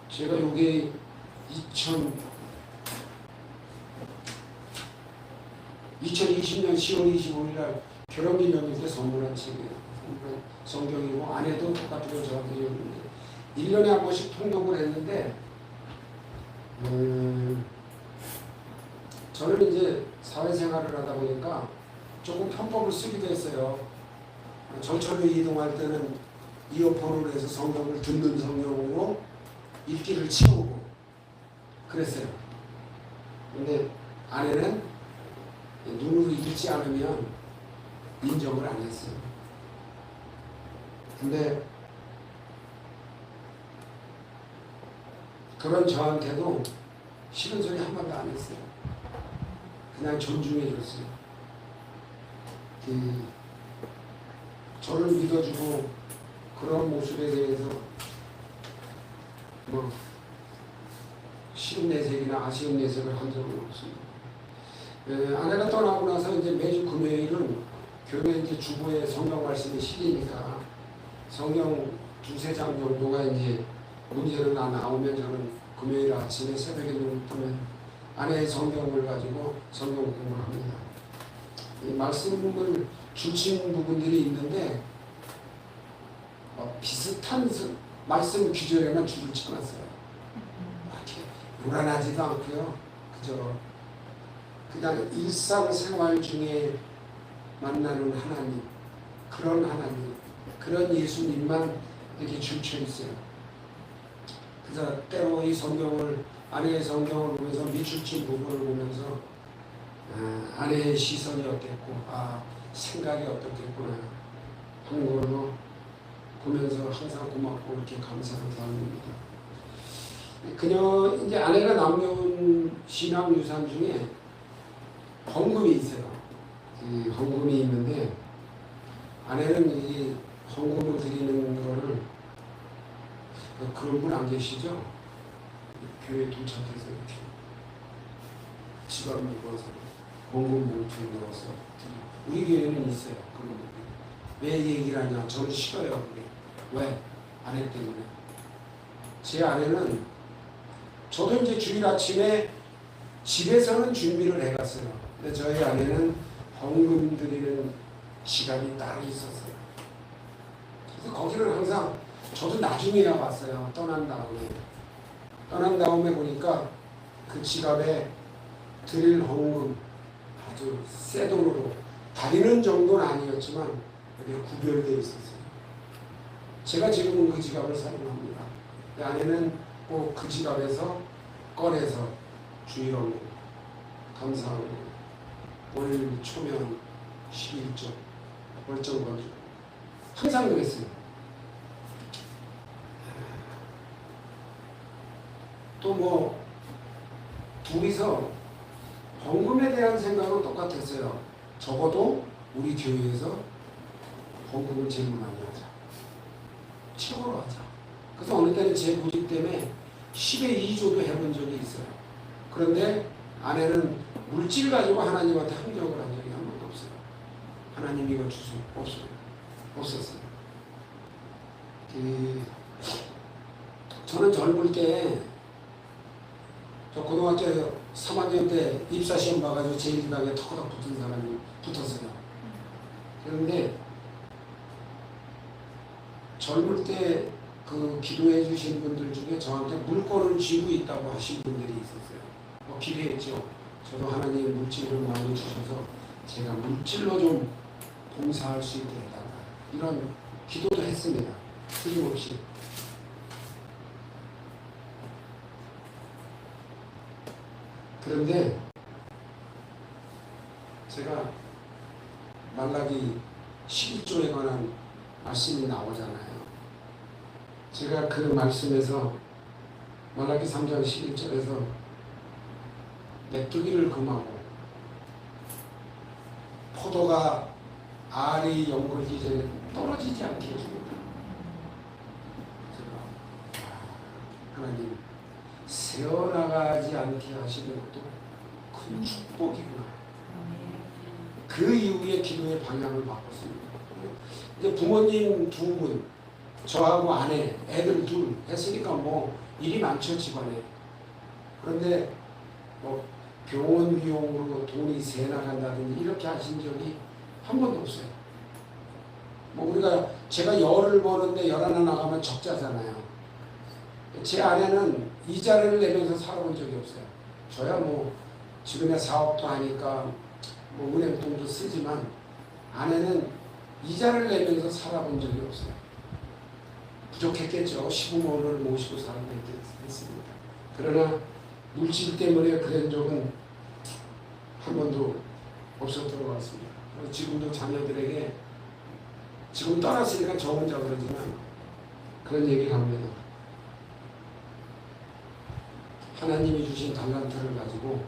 제가 요게 2020년 10월 25일 날 결혼기념일 때 선물한 책이에요. 성경이고 아내도 똑같은 걸 저한테 줬는데 1년에 한 번씩 통독을 했는데 저는 이제 사회생활을 하다 보니까 조금 편법을 쓰기도 했어요. 전철로 이동할 때는 이어폰으로 해서 성경을 듣는 성경으로 읽기를 채우고 그랬어요. 근데 아내는 눈으로 읽지 않으면 인정을 안 했어요. 근데 그런 저한테도 싫은 소리 한 번도 안 했어요. 그냥 존중해 줬어요. 저를 믿어주고 그런 모습에 대해서 뭐 싫은 내색이나 아쉬운 내색을 한 적은 없습니다. 아내가 떠나고 나서 이제 매주 금요일은 교회 이제 주보에 성경 말씀이 실리니까 성경 두세 장 정도가 이제 문제로 나오면 저는 금요일 아침에 새벽에 눈을 뜨면 아내의 성경을 가지고 성경 공부를 합니다. 이 말씀을 줄친 부분들이 있는데 비슷한 말씀 귀절에만 줄을 쳐놨어요. 이렇게 요란하지도 않고요. 그저 그냥 일상생활 중에 만나는 하나님, 그런 하나님, 그런 예수님만 이렇게 줄쳐 있어요. 그래서 때로 이 성경을, 아내의 성경을 보면서 밑줄친 부분을 보면서 아내의 시선이 어땠고, 생각이 어떻겠구나 하는 걸로 보면서 항상 고맙고 이렇게 감사를 드립니다. 그녀 이제 아내가 남겨온 신앙 유산 중에 헌금이 있어요. 이 헌금이 있는데 아내는 이 헌금을 드리는 거를 그런 분 안 계시죠? 교회 도착해서 이렇게 지갑을 입어서 헌금 봉투에 넣어서 우리 교회는 있어요. 그런 분들이. 왜 얘기를 하냐? 저는 싫어요. 왜? 아내 때문에. 제 아내는 저도 이제 주일 아침에 집에서는 준비를 해갔어요. 근데 저희 아내는 헌금 드리는 지갑이 따로 있었어요. 그래서 거기를 항상 저도 나중에야 봤어요. 떠난 다음에 보니까 그 지갑에 드릴 헌금 아주 새 돈으로 다리는 정도는 아니었지만 이렇게 구별되어 있었어요. 제가 지금은 그 지갑을 사용합니다. 내 아내는 꼭 그 지갑에서 꺼내서 주일 헌금, 감사하고 월 초면 11조 월정거주 항상 그랬어요. 또 뭐 둘이서 헌금에 대한 생각은 똑같았어요. 적어도 우리 교회에서 헌금을 제일 많이 하자. 최고로 하자. 그래서 어느 때는 제 고집 때문에 10의 2조도 해본 적이 있어요. 그런데 아내는 물질 가지고 하나님한테 항적을 한 적이 한 번도 없어요. 하나님 이거 주소 없었어요. 저는 젊을 때 저 고등학교 3학년 때 입사시험 봐가지고 제1기강에 턱턱 붙은 사람이 붙었어요. 그런데 젊을 때 그 기도해 주신 분들 중에 저한테 물건을 쥐고 있다고 하신 분들이 있었어요. 기도했죠. 저도 하나님 물질을 많이 주셔서 제가 물질로 좀 봉사할 수 있게 해달라. 이런 기도도 했습니다. 틀림없이. 그런데 제가 말라기 11조에 관한 말씀이 나오잖아요. 제가 그 말씀에서 말라기 3장 11절에서 메뚜기를 금하고 포도가 알이 연골기 전에 떨어지지 않게 해줍니다. 하나님 새어나가지 않게 하시는 것도 큰 축복이구나. 그 이후에 기도의 방향을 바꿨습니다. 이제 부모님 두 분, 저하고 아내, 애들 둘 했으니까 뭐 일이 많죠, 집안에. 그런데 뭐 병원 비용으로 돈이 새 나간다든지 이렇게 하신 적이 한 번도 없어요. 뭐 제가 열을 버는데 열 하나 나가면 적자잖아요. 제 아내는 이자를 내면서 살아본 적이 없어요. 저야 뭐 지금의 사업도 하니까 뭐 은행 돈도 쓰지만 아내는 이자를 내면서 살아본 적이 없어요. 부족했겠죠. 시부모를 모시고 살았겠습니다. 그러나 물질 때문에 그런 적은 한 번도 없었던 것 같습니다. 지금도 자녀들에게 지금 떠났으니까 저 혼자 그러지만 그런 얘기를 합니다. 하나님이 주신 달란트를 가지고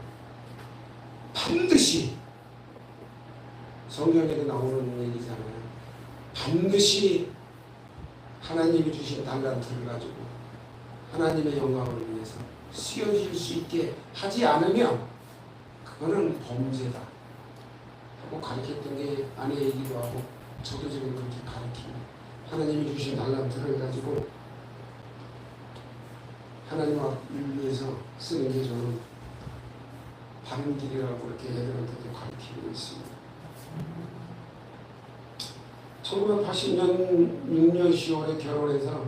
반드시 성경에도 나오는 얘기잖아요. 반드시 하나님이 주신 달란트를 가지고 하나님의 영광을 위해서 쓰여질 수 있게 하지 않으면 그거는 범죄다 하고 가르쳤던 게 아내이기도 하고 저도 지금 그렇게 가르칩니다. 하나님이 주신 달란트를 가지고 하나님 앞을 위해서 쓰는 게 저는 바른 길이라고 그렇게 애들한테도 가르치고 있습니다. 1980년 6년 10월에 결혼해서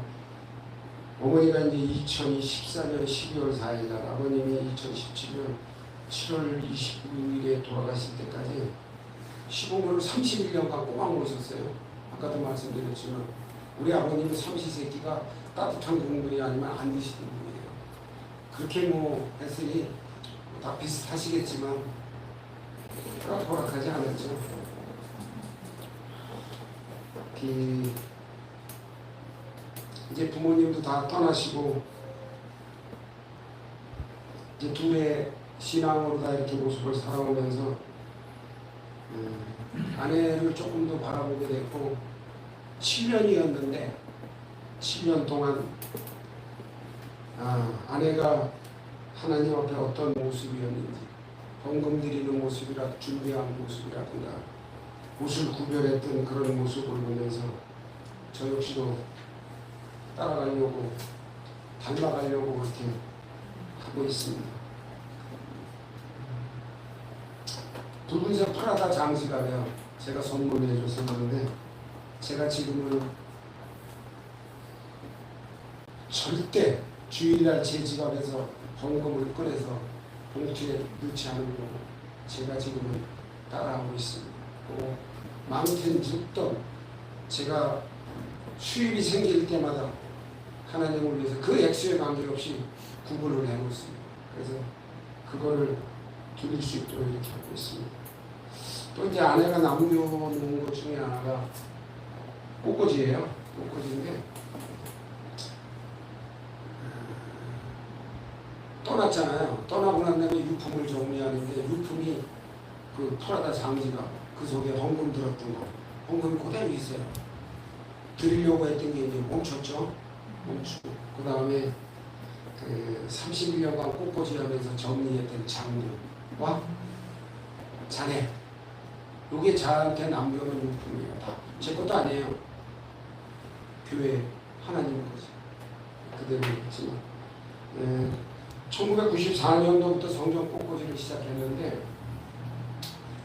어머니가 이제 2014년 12월 4일 날, 아버님이 2017년 7월 29일에 돌아가실 때까지 시부모를 31년간 꼬박 모셨어요. 아까도 말씀드렸지만 우리 아버님은 삼시세끼가 따뜻한 국물이 아니면 안 드시는 분이에요. 그렇게 뭐 했으니 다 비슷하시겠지만 호락호락하지 않았죠. 이제 부모님도 다 떠나시고 이제 둘의 신앙으로 다 이렇게 모습을 살아오면서 아내를 조금 더 바라보게 됐고 7년이었는데 7년 동안 아내가 하나님 앞에 어떤 모습이었는지 헌금 드리는 모습이라 준비한 모습이라든가 옷을 구별했던 그런 모습을 보면서 저 역시도 따라가려고 닮아가려고 그렇게 하고 있습니다. 두 분이서 프라다 장식하며 제가 선물해 줬었는데 제가 지금은 절대 주일날 제 지갑에서 헌금을 꺼내서 봉투에 넣지 않으려고 제가 지금은 따라하고 있습니다. 또 많든 적든 제가 수입이 생길 때마다 하나님을 위해서 그 액수에 관계없이 구분을 해놓습니다. 그래서 그거를 드릴 수 있도록 이렇게 하고 있습니다. 또 이제 아내가 남겨놓은 것 중에 하나가 꽃꽂이예요. 꽃꽂이인데 떠났잖아요. 떠나고 난 다음에 유품을 정리하는데 유품이 그 프라다 장지가 그 속에 헌금 들었던 거 헌금이 그대로 있어요. 드리려고 했던 게 이제 멈췄죠. 멈추고 그 다음에 그 31년간 꽃꽂이 하면서 정리했던 장류와 잔해 요게 저한테 남겨놓은 유품이에요. 다 제 것도 아니에요. 교회 하나님 거지. 그대로 있지만 1994년도부터 성전 꽃꽂이를 시작했는데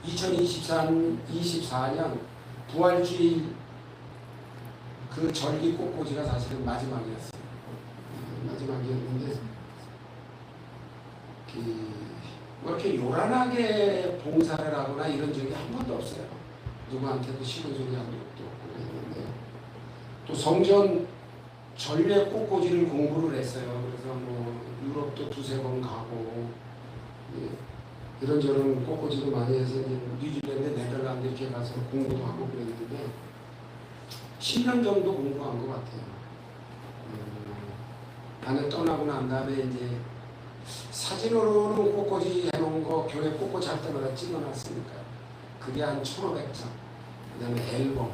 2024년 부활주일 그 절기 꽃꽂이가 사실은 마지막이었어요. 마지막이었는데 뭐 이렇게 요란하게 봉사를 하거나 이런 적이 한 번도 없어요. 누구한테도 싫은 소리 한 적도 없고 그랬는데 또 성전 전례 꽃꽂이를 공부를 했어요. 그래서 뭐 유럽도 두세 번 가고 이런저런 꽃꽂이도 많이 해서 뉴질랜드, 네덜란드 이렇게 가서 공부도 하고 그랬는데 10년 정도 공부한 것 같아요. 아내 떠나고 난 다음에 이제 사진으로는 꽃꽂이 해놓은 거 교회 꽃꽂이 할 때마다 찍어놨으니까 그게 한 1,500장. 그 다음에 앨범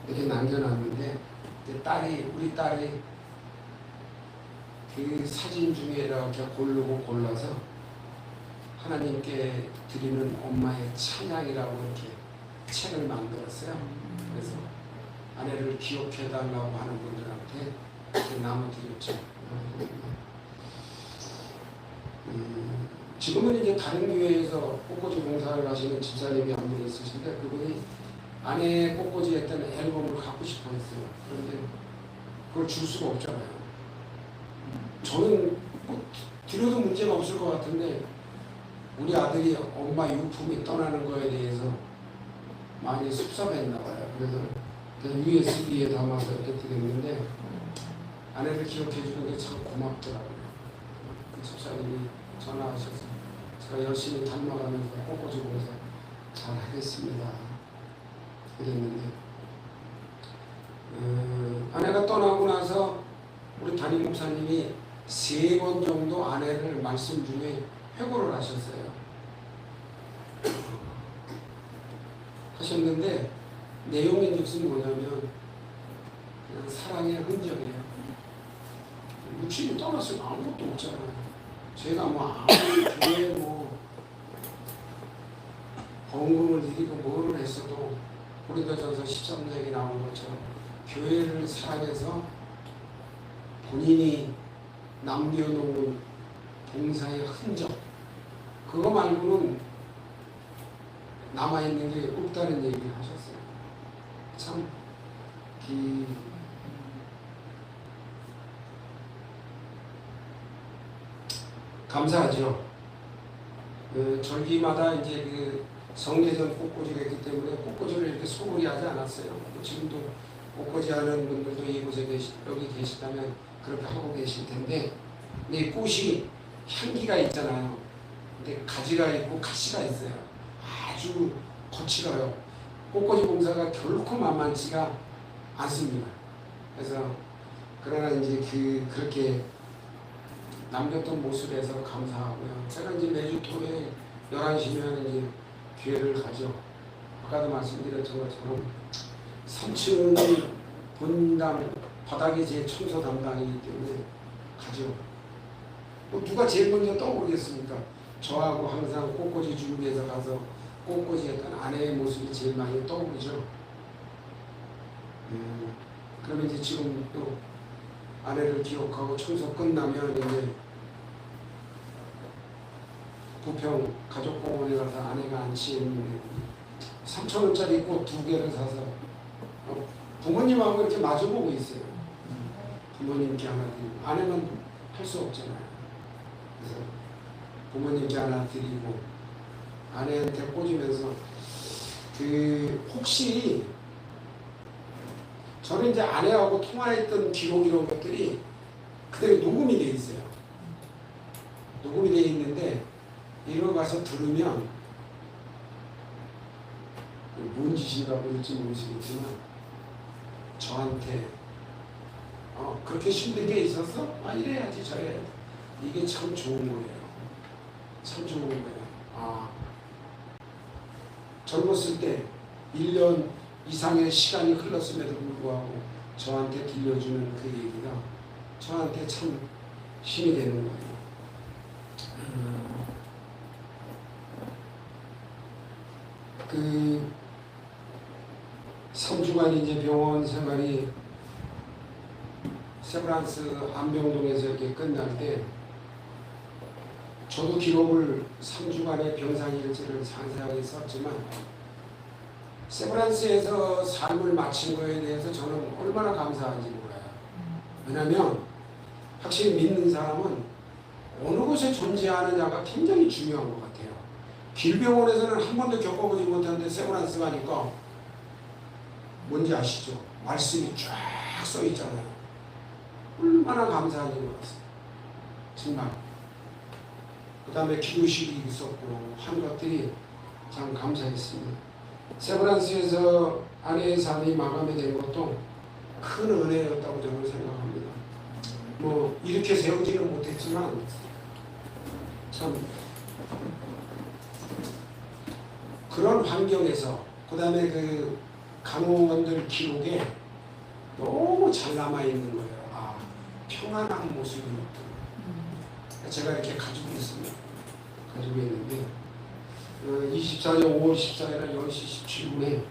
이렇게 남겨놨는데 우리 딸이 그 사진 중에다가 이렇게 고르고 골라서 하나님께 드리는 엄마의 찬양이라고 이렇게 책을 만들었어요. 그래서 아내를 기억해달라고 하는 분들한테 이렇게 나눠드렸죠. 지금은 이제 다른 교회에서 꽃꽂이 봉사를 하시는 집사님이 한 분 있으신데 그분이 아내 꽃꽂이 했던 앨범을 갖고 싶어 했어요. 그런데 그걸 줄 수가 없잖아요. 저는 드려도 문제가 없을 것 같은데 우리 아들이 엄마 유품이 떠나는 거에 대해서 많이 섭섭했나 봐요. 그래서 USB에 담아서 이렇게 드렸는데 아내를 기억해 주는 게 참 고맙더라고요. 그 집사님이 전화하셔서 제가 열심히 닮아가면서 꽃꽂이 봉사 잘 하겠습니다. 그랬는데 아내가 떠나고 나서 우리 담임 목사님이 3번 정도 아내를 말씀 중에 회고를 하셨어요. 하셨는데 내용인즉슨 뭐냐면 그냥 사랑의 흔적이에요. 육신이 떠났으면 아무것도 없잖아요. 제가 뭐 아무리 교회에 뭐 헌금을 드리고 뭐를 했어도 고린도전서 13장에 나온 것처럼 교회를 살아내서 본인이 남겨놓은 봉사의 흔적 그거 말고는 남아있는 게 없다는 얘기를 하셨어요. 참 감사하죠. 절기마다 이제 그 성례전 꽃꽂이가 있기 때문에 꽃꽂이를 이렇게 소홀히 하지 않았어요. 지금도 꽃꽂이 하는 분들도 이곳에 여기 계시다면 그렇게 하고 계실 텐데, 이 꽃이 향기가 있잖아요. 근데 가지가 있고 가시가 있어요. 아주 거칠어요. 꽃꽂이 봉사가 결코 만만치가 않습니다. 그래서 그러나 이제 그렇게 남겼던 모습에서 감사하고요. 제가 이제 매주 토요일 11시면 이제 기회를 가죠. 아까도 말씀드렸던 것처럼 3층이 분담 바닥이 제 청소 담당이기 때문에 가죠. 뭐 누가 제일 먼저 떠오르겠습니까? 저하고 항상 꽃꽂이 준비해서 가서 꽃꽂이 했던 아내의 모습이 제일 많이 떠오르죠. 그러면 이제 지금 또 아내를 기억하고 청소 끝나면 이제 부평 가족공원에 가서 아내가 안치는 3,000원짜리 꽃 2개를 사서 부모님하고 이렇게 마주보고 있어요. 부모님께 하나 드리고 아내는 할 수 없잖아요. 그래서 부모님께 하나 드리고 아내한테 꽂으면서 혹시 저는 이제 아내하고 통화했던 기록 이런 것들이 그대로 녹음이 돼 있어요. 녹음이 돼 있는데 이러 가서 들으면 뭔 짓인가 볼지 모르시겠지만 저한테 그렇게 힘든 게 있었어? 이래야지 저래야지. 이게 참 좋은 거예요. 참 좋은 거예요. 젊었을 때 1년 이상의 시간이 흘렀음에도 불구하고 저한테 들려주는 그 얘기가 저한테 참 힘이 되는 거예요. 3주간 이제 병원 생활이 세브란스 안병동에서 이렇게 끝날 때 저도 기록을 3주간의 병상일지를 상세하게 썼지만 세브란스에서 삶을 마친 거에 대해서 저는 얼마나 감사한지 몰라요. 왜냐하면 확실히 믿는 사람은 어느 곳에 존재하느냐가 굉장히 중요한 것 같아요. 길병원에서는 한 번도 겪어보지 못했는데 세브란스 가니까 뭔지 아시죠? 말씀이 쫙 써 있잖아요. 얼마나 감사한지 몰랐어요. 정말. 그 다음에 기도실이 있었고 한 것들이 참 감사했습니다. 세브란스에서 아내의 삶이 마감이 된 것도 큰 은혜였다고 저는 생각합니다. 뭐 이렇게 세우지는 못했지만 참 그런 환경에서 그 다음에 그 간호원들 기록에 너무 잘 남아있는 거예요. 평안한 모습이었던. 제가 이렇게 가지고 있습니다. 가지고 있는데 24년 5월 14일 10시 17분에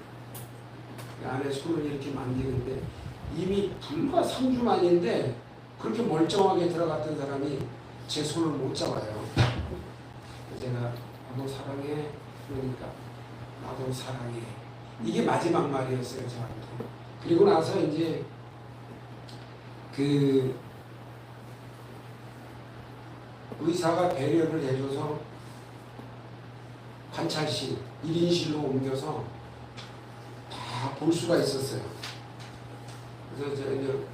안에 손을 이렇게 만지는데 이미 불과 3주 만인데 그렇게 멀쩡하게 들어갔던 사람이 제 손을 못 잡아요. 제가 나도 사랑해. 그러니까 나도 사랑해. 이게 마지막 말이었어요, 저한테. 그리고 나서 이제 의사가 배려를 해줘서 관찰실, 1인실로 옮겨서 다 볼 수가 있었어요. 그래서 제가 이제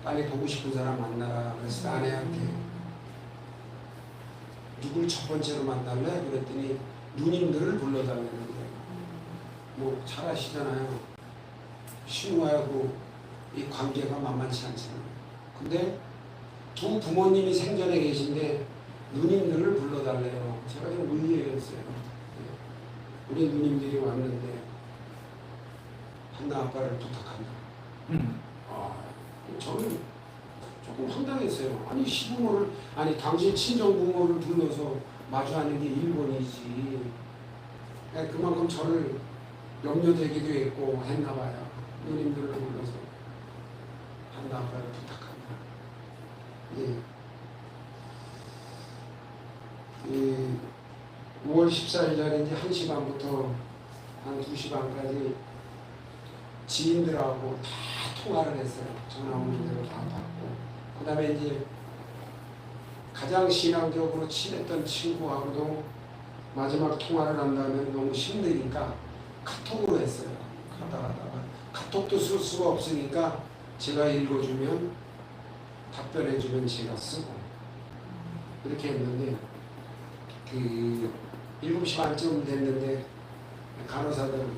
빨리 보고 싶은 사람 만나라 그래서 아내한테 누굴 첫 번째로 만날래? 그랬더니 누님들을 불러달라는 거예요. 뭐 잘 아시잖아요. 신우하고 이 관계가 만만치 않잖아요. 근데 두 부모님이 생전에 계신데 누님들을 불러달래요. 제가 좀 의외였어요. 우리 누님들이 왔는데 한나 아빠를 부탁한다. 저는 조금 황당했어요. 아니 시부모를 당신 친정부모를 불러서 마주하는 게 일본이지. 그만큼 저를 염려되기도 했고 했나 봐요. 누님들을 불러서. 나아갈 부탁합니다. 예. 5월 14일 날 이제 1시 반부터 한 2시 반까지 지인들하고 다 통화를 했어요. 전화 오는 대로 다 받고. 그 다음에 이제 가장 신앙적으로 친했던 친구하고도 마지막 통화를 한다면 너무 힘드니까 카톡으로 했어요. 하다가 카톡도 쓸 수가 없으니까 제가 읽어주면 답변해주면 제가 쓰고 이렇게 했는데 그 7시 반쯤 됐는데 간호사들은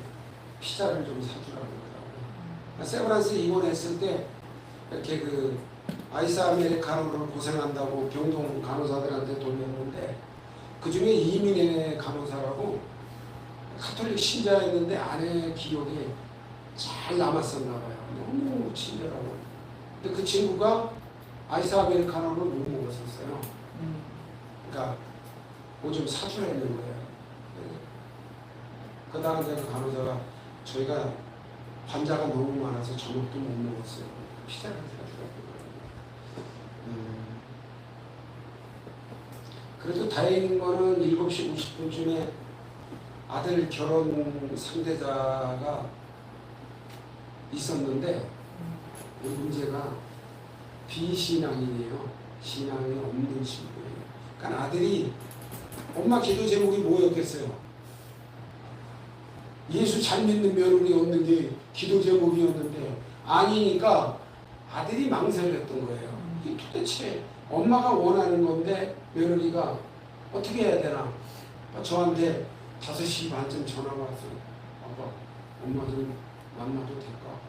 피자를 좀 사주라고 그러더라고요. 세브란스 입원했을 때 이렇게 그 아이스 아메리카노를 고생한다고 병동 간호사들한테 돌렸는데 그 중에 이민혜 간호사라고 가톨릭 신자였는데 아내 기억이 잘 남았었나 봐요. 너무 친절하고. 근데 그 친구가 아이스 아메리카노를 못 먹었었어요. 그러니까 뭐 좀 사주라 했는 거예요. 그 다음에 그 간호사가 저희가 환자가 너무 많아서 저녁도 못 먹었어요. 피자를 사주라고. 그래도 다행인 거는 7시 50분쯤에 아들 결혼 상대자가 있었는데 이 문제가 비신앙이에요. 신앙이 없는 친구예요. 그러니까 아들이 엄마 기도 제목이 뭐였겠어요? 예수 잘 믿는 며느리 얻는 게 기도 제목이었는데 아니니까 아들이 망설였던 거예요. 이게 도대체 엄마가 원하는 건데 며느리가 어떻게 해야 되나? 저한테 5시 반쯤 전화가 왔어요. 아빠, 엄마 좀 만나도 될까?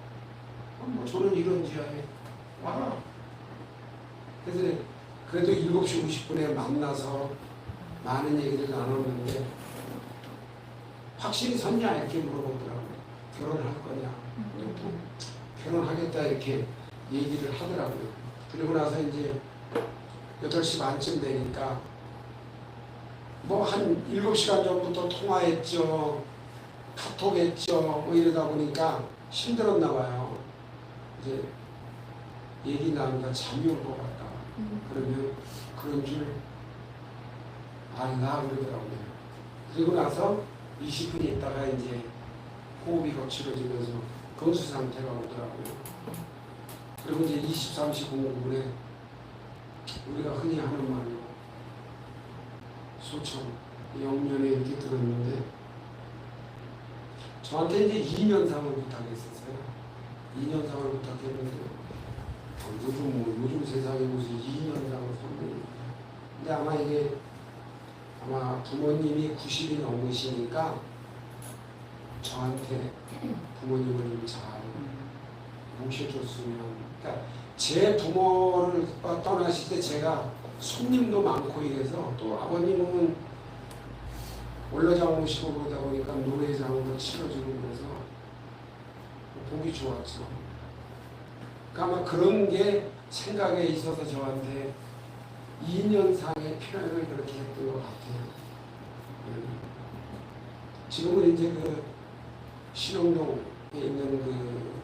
뭐 저는 이런 지하에 와라. 그래서 그래도 7시 50분에 만나서 많은 얘기를 나눴는데 확실히 섰냐 이렇게 물어보더라고요. 결혼할 거냐? 결혼하겠다 이렇게 얘기를 하더라고요. 그리고 나서 이제 8시 반쯤 되니까 뭐 한 7시간 전부터 통화했죠. 카톡했죠. 뭐 이러다 보니까 힘들었나 봐요. 이제 얘기 나누다 잠이 올 것 같다. 그러면 그런 줄 알나 그러더라고요. 그리고 나서 20분 있다가 이제 호흡이 거칠어지면서 검수 상태가 오더라고요. 그리고 이제 23시 09분에 우리가 흔히 하는 말로 소청, 영면에 이렇게 들었는데 저한테 이제 2년상을 부탁했었어요. 2년상을 부탁했는데 요즘 세상에 무슨 2년상을 선물이 근데 아마 이게 아마 부모님이 90이 넘으시니까 저한테 부모님을 잘 모셔줬으면 그러니까 제 부모를 떠나실 때 제가 손님도 많고 이래서 또 아버님은 원로장 오시고 그러다 보니까 노래장도 치러주고 그래서 보기 좋았죠. 그러니까 아마 그런 게 생각에 있어서 저한테 2년상의 표현을 그렇게 했던 것 같아요. 지금은 이제 그 신흥동에 있는 그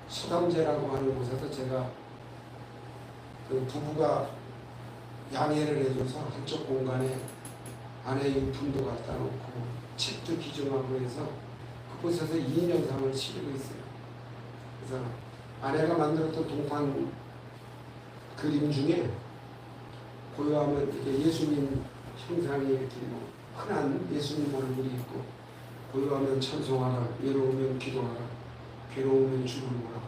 서담제라고 하는 곳에서 제가 그 부부가 양해를 해줘서 한쪽 공간에 아내 유품도 갖다 놓고 책도 기증하고 해서 그곳에서 2년상을 치르고 있어요. 그래서 아내가 만들었던 동판 그림 중에 고요하면 이렇게 예수님 형상이 이렇게 뭐 흔한 예수님 얼굴이 있고 고요하면 찬송하라, 외로우면 기도하라, 괴로우면 주를 보라.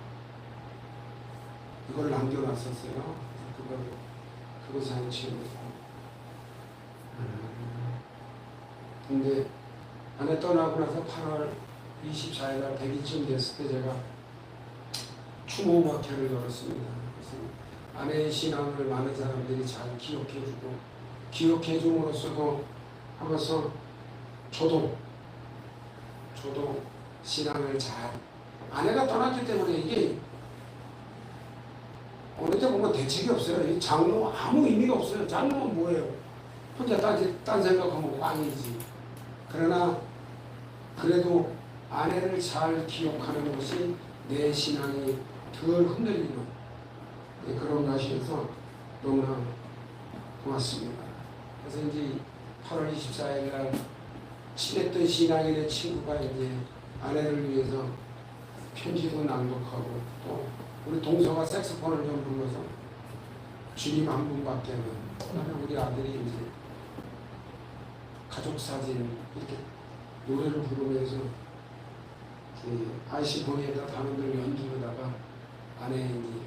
이걸 남겨놨었어요. 그것을 한 치우고. 근데 아내 떠나고 나서 8월 24일 날 100일쯤 됐을 때 제가 추모막회를 열었습니다. 그래서 아내의 신앙을 많은 사람들이 잘 기억해주고 기억해줌으로써도 하면서 저도 신앙을 잘 아내가 떠났기 때문에 이게 어느 때 보면 대책이 없어요. 이 장로 아무 의미가 없어요. 장로는 뭐예요? 혼자 딴 생각하면 꽝이지. 그러나 그래도 아내를 잘 기억하는 것이 내 신앙이 덜 흔들리는 예, 그런 것이어서 너무나 고맙습니다. 그래서 이제 8월 24일 날 친했던 신앙인의 친구가 이제 아내를 위해서 편지도 낭독하고 또 우리 동서가 색소폰을 좀 불러서 주님 한 분밖에 없는 우리 아들이 이제 가족 사진 이렇게 노래를 부르면서 아이시폰에다 단원들 연주하다가 아내 이제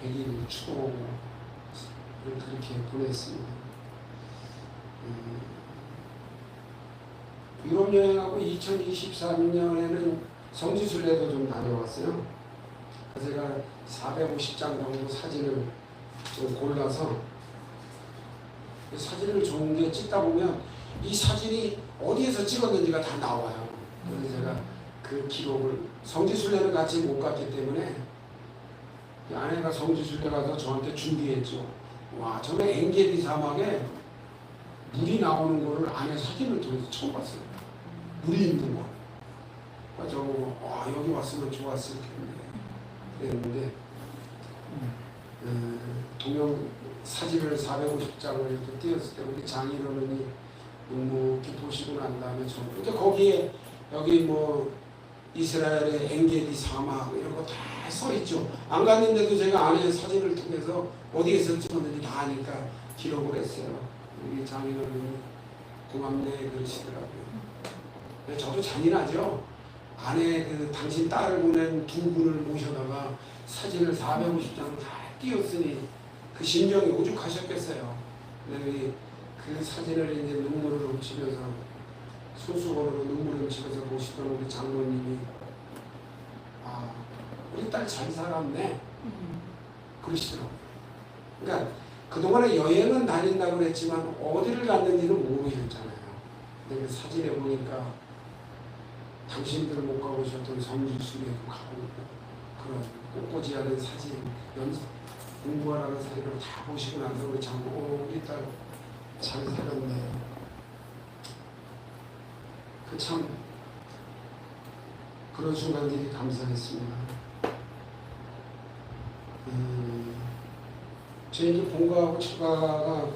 100일 추도를 그렇게 보냈습니다. 유럽 여행하고 2023년에는 성지순례도 좀 다녀왔어요. 그래서 제가 450장 정도 사진을 좀 골라서 사진을 좋은 게 찍다 보면 이 사진이 어디에서 찍었는지가 다 나와요. 그래서 제가 그 기록을 성지순례는 같이 못 갔기 때문에 아내가 성지순례 가서 저한테 준비했죠. 와, 저는 엔게디 사막에 물이 나오는 거를 아내 사진을 통해서 처음 봤어요. 물이 있는 거. 그래서 와, 여기 왔으면 좋았을 텐데 그랬는데 동영 사진을 450장을 이렇게 띄었을 때 우리 장인어른이 묵묵히 보시고 난 다음에 근데 거기에 여기 뭐 이스라엘의 엔게디 사막 이런 거 다 써 있죠. 안 갔는데도 제가 아내 사진을 통해서 어디에서 찍었는지 다 아니까 기록을 했어요. 우리 장인어른이 고맙네 그러시더라고요. 저도 잔인하죠. 아내 당신 딸을 보낸 두 분을 모셔다가 사진을 450장을 다 띄웠으니 그 심정이 오죽하셨겠어요. 근데 그 사진을 이제 눈물을 훔치면서 손수건으로 눈물을 훔치면서 보시던 우리 장로님이 아, 우리 딸 잘 살았네 그러시더라고요. 그러니까 그동안에 여행은 다닌다고 그랬지만 어디를 갔는지는 모르셨잖아요. 근데 그 사진에 보니까 당신들 못 가보셨던 성지순례도 가고 그런 꽃꽂이 하는 사진, 공부하라는 사진을 다 보시고 나서 우리 장모 우리 딸 잘 살았네. 그 참 그런 순간들이 감사했습니다. 제 이제 본가하고 처가가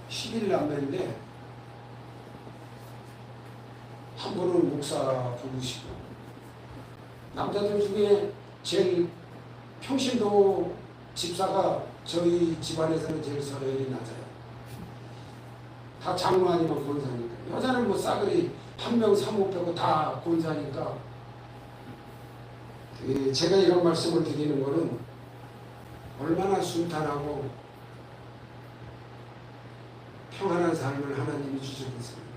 11남매인데 한 분은 목사 부부시고 남자들 중에 제일 평신도 집사가 저희 집안에서는 제일 서열이 낮아요. 다 장로 아니면 권사니까. 여자는 뭐 싸그리 한 명 사모 빼고 다 권사니까. 제가 이런 말씀을 드리는 거는 얼마나 순탄하고 평안한 삶을 하나님이 주셨겠습니까?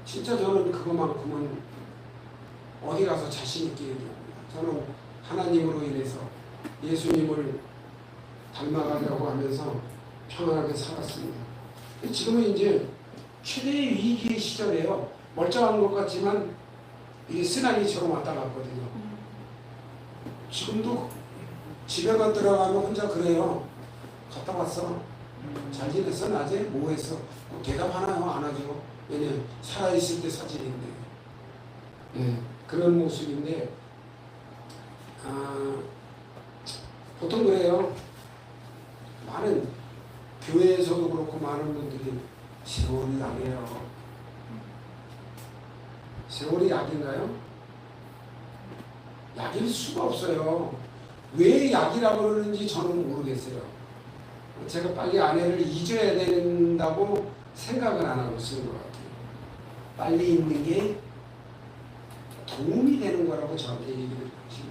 진짜 저는 그것만큼은 어디 가서 자신 있게 얘기합니다. 저는 하나님으로 인해서 예수님을 닮아가려고 하면서 평안하게 살았습니다. 지금은 이제 최대의 위기의 시절이에요. 멀쩡한 것 같지만 이게 쓰나미처럼 왔다 갔거든요. 지금도 집에만 들어가면 혼자 그래요. 갔다 왔어. 잘 지냈어? 낮에? 뭐 했어? 대답하나요? 안 하죠. 왜냐면 살아있을 때 사진인데. 그런 모습인데 보통 그래요. 많은 교회에서도 그렇고 많은 분들이 세월이 약이에요. 세월이 약인가요? 약일 수가 없어요. 왜 약이라고 그러는지 저는 모르겠어요. 제가 빨리 아내를 잊어야 된다고 생각을 안 하고 쓰는 것 같아요. 빨리 잊는 게 도움이 되는 거라고 저한테 얘기를 하시고,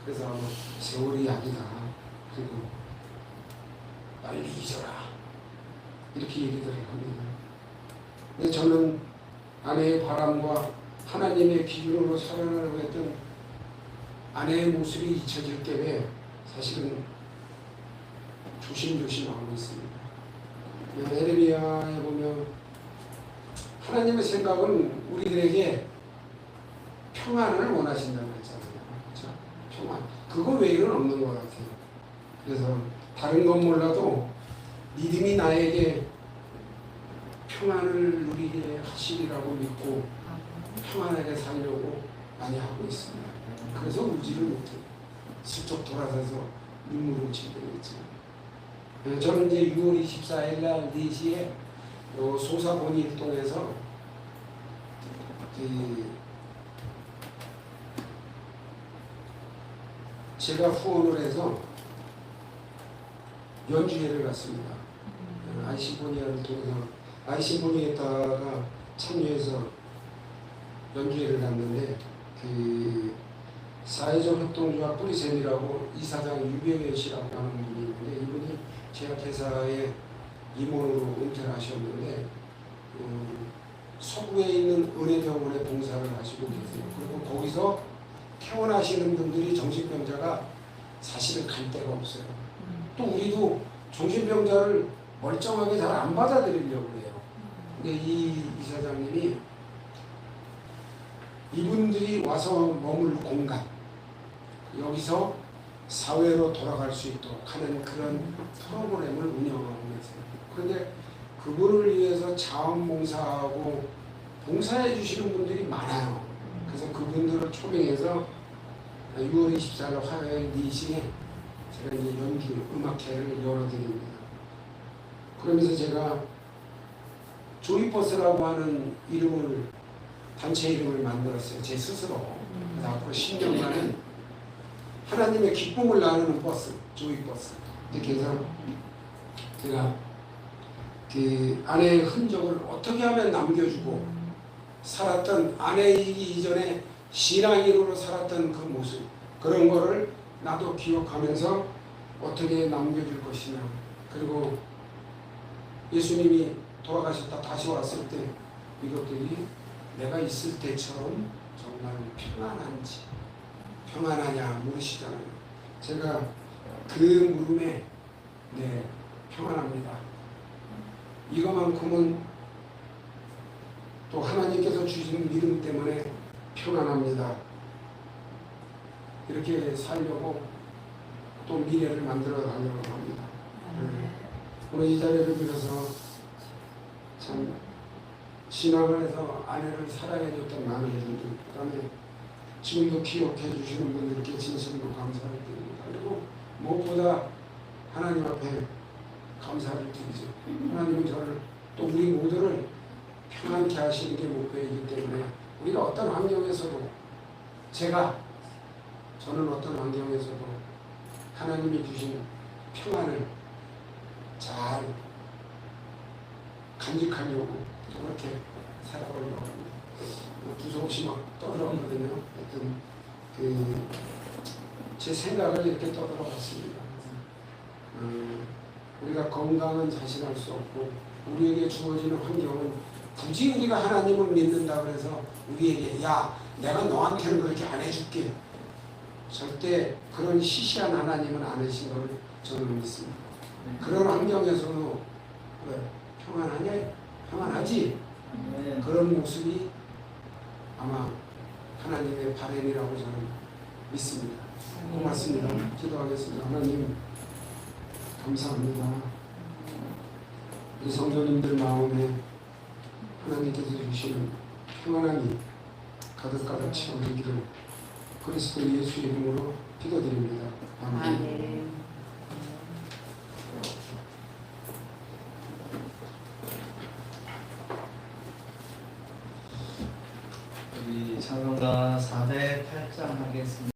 그래서 세월이 약이다. 그리고 빨리 잊어라. 이렇게 얘기를 합니다. 근데 저는 아내의 바람과 하나님의 기준으로 살아가려고 했던 아내의 모습이 잊혀질 때에 사실은 조심조심 하고 있습니다. 에레미야에 보면 하나님의 생각은 우리들에게 평안을 원하신다고 했잖아요. 그렇죠? 평안. 그거 외에는 없는 것 같아요. 그래서 다른 건 몰라도 믿음이 나에게 평안을 누리게 하시리라고 믿고 평안하게 살려고 많이 하고 있습니다. 그래서 울지를 못해요. 슬쩍 돌아서서 눈물을 질병했죠. 저는 이제 6월 24일 날 4시에 소사본이 일동에서 제가 후원을 해서 연주회를 갔습니다. 아이시보니아를 통해서 아이시보니아에다가 참여해서 연주회를 갔는데 사회적 협동조합 뿌리샘이라고 이사장 유병현 씨라고 하는 분이 있는데 이분이 제약회사의 임원으로 은퇴를 하셨는데 서구에 있는 은혜병원에 봉사를 하시고 계세요. 그리고 거기서 퇴원하시는 분들이 정신병자가 사실은 갈 데가 없어요. 또 우리도 정신병자를 멀쩡하게 잘 안 받아들이려고 해요. 근데 이 이사장님이 이분들이 와서 머물 공간, 여기서 사회로 돌아갈 수 있도록 하는 그런 프로그램을 운영하고 계세요. 그런데 그분을 위해서 자원봉사하고 봉사해 주시는 분들이 많아요. 그래서 그분들을 초빙해서 6월 24일 화요일 4시에 제가 이제 연주 음악회를 열어드립니다. 그러면서 제가 조이버스라고 하는 이름을 단체 이름을 만들었어요. 제 스스로. 그래서 앞으로 10년간은 하나님의 기쁨을 나누는 버스, 조이버스. 이렇게 해서 제가 그 아내의 흔적을 어떻게 하면 남겨주고 살았던 아내이기 이전에 신앙인으로 살았던 그 모습, 그런 거를 나도 기억하면서 어떻게 남겨줄 것이냐. 그리고 예수님이 돌아가셨다 다시 왔을 때 이것들이 내가 있을 때처럼 정말 평안한지, 평안하냐 물으시잖아요. 제가 그 물음에 네, 평안합니다. 이것만큼은 또 하나님께서 주신 믿음 때문에 평안합니다. 이렇게 살려고 또 미래를 만들어 가려고 합니다. 오늘 이 자리를 빌어서 참 신앙을 해서 아내를 사랑해줬던 많은 분들, 그 다음에 지금도 기억해 주시는 분들께 진심으로 감사를 드립니다. 그리고 무엇보다 하나님 앞에 감사를 드리죠. 하나님은 저를 또 우리 모두를 평안케 하시는 게 목표이기 때문에 우리가 어떤 환경에서도 저는 어떤 환경에서도 하나님이 주신 평안을 잘 간직하려고 그렇게 살아보려고 합니다. 두서없이 막 떠들었거든요. 하여튼 제 생각을 이렇게 떠들어봤습니다. 우리가 건강은 자신할 수 없고 우리에게 주어지는 환경은 굳이 우리가 하나님을 믿는다 그래서 우리에게 야 내가 너한테는 그렇게 안 해줄게, 절대 그런 시시한 하나님은 아니신 걸 저는 믿습니다. 그런 환경에서도 그래, 평안하냐? 평안하지? 그런 모습이 아마 하나님의 바램이라고 저는 믿습니다. 고맙습니다. 기도하겠습니다. 하나님 감사합니다. 우리 성도님들 마음에 하나님께서 주시는 평안함이 가득가득 채워지기를 그리스도 예수 이름으로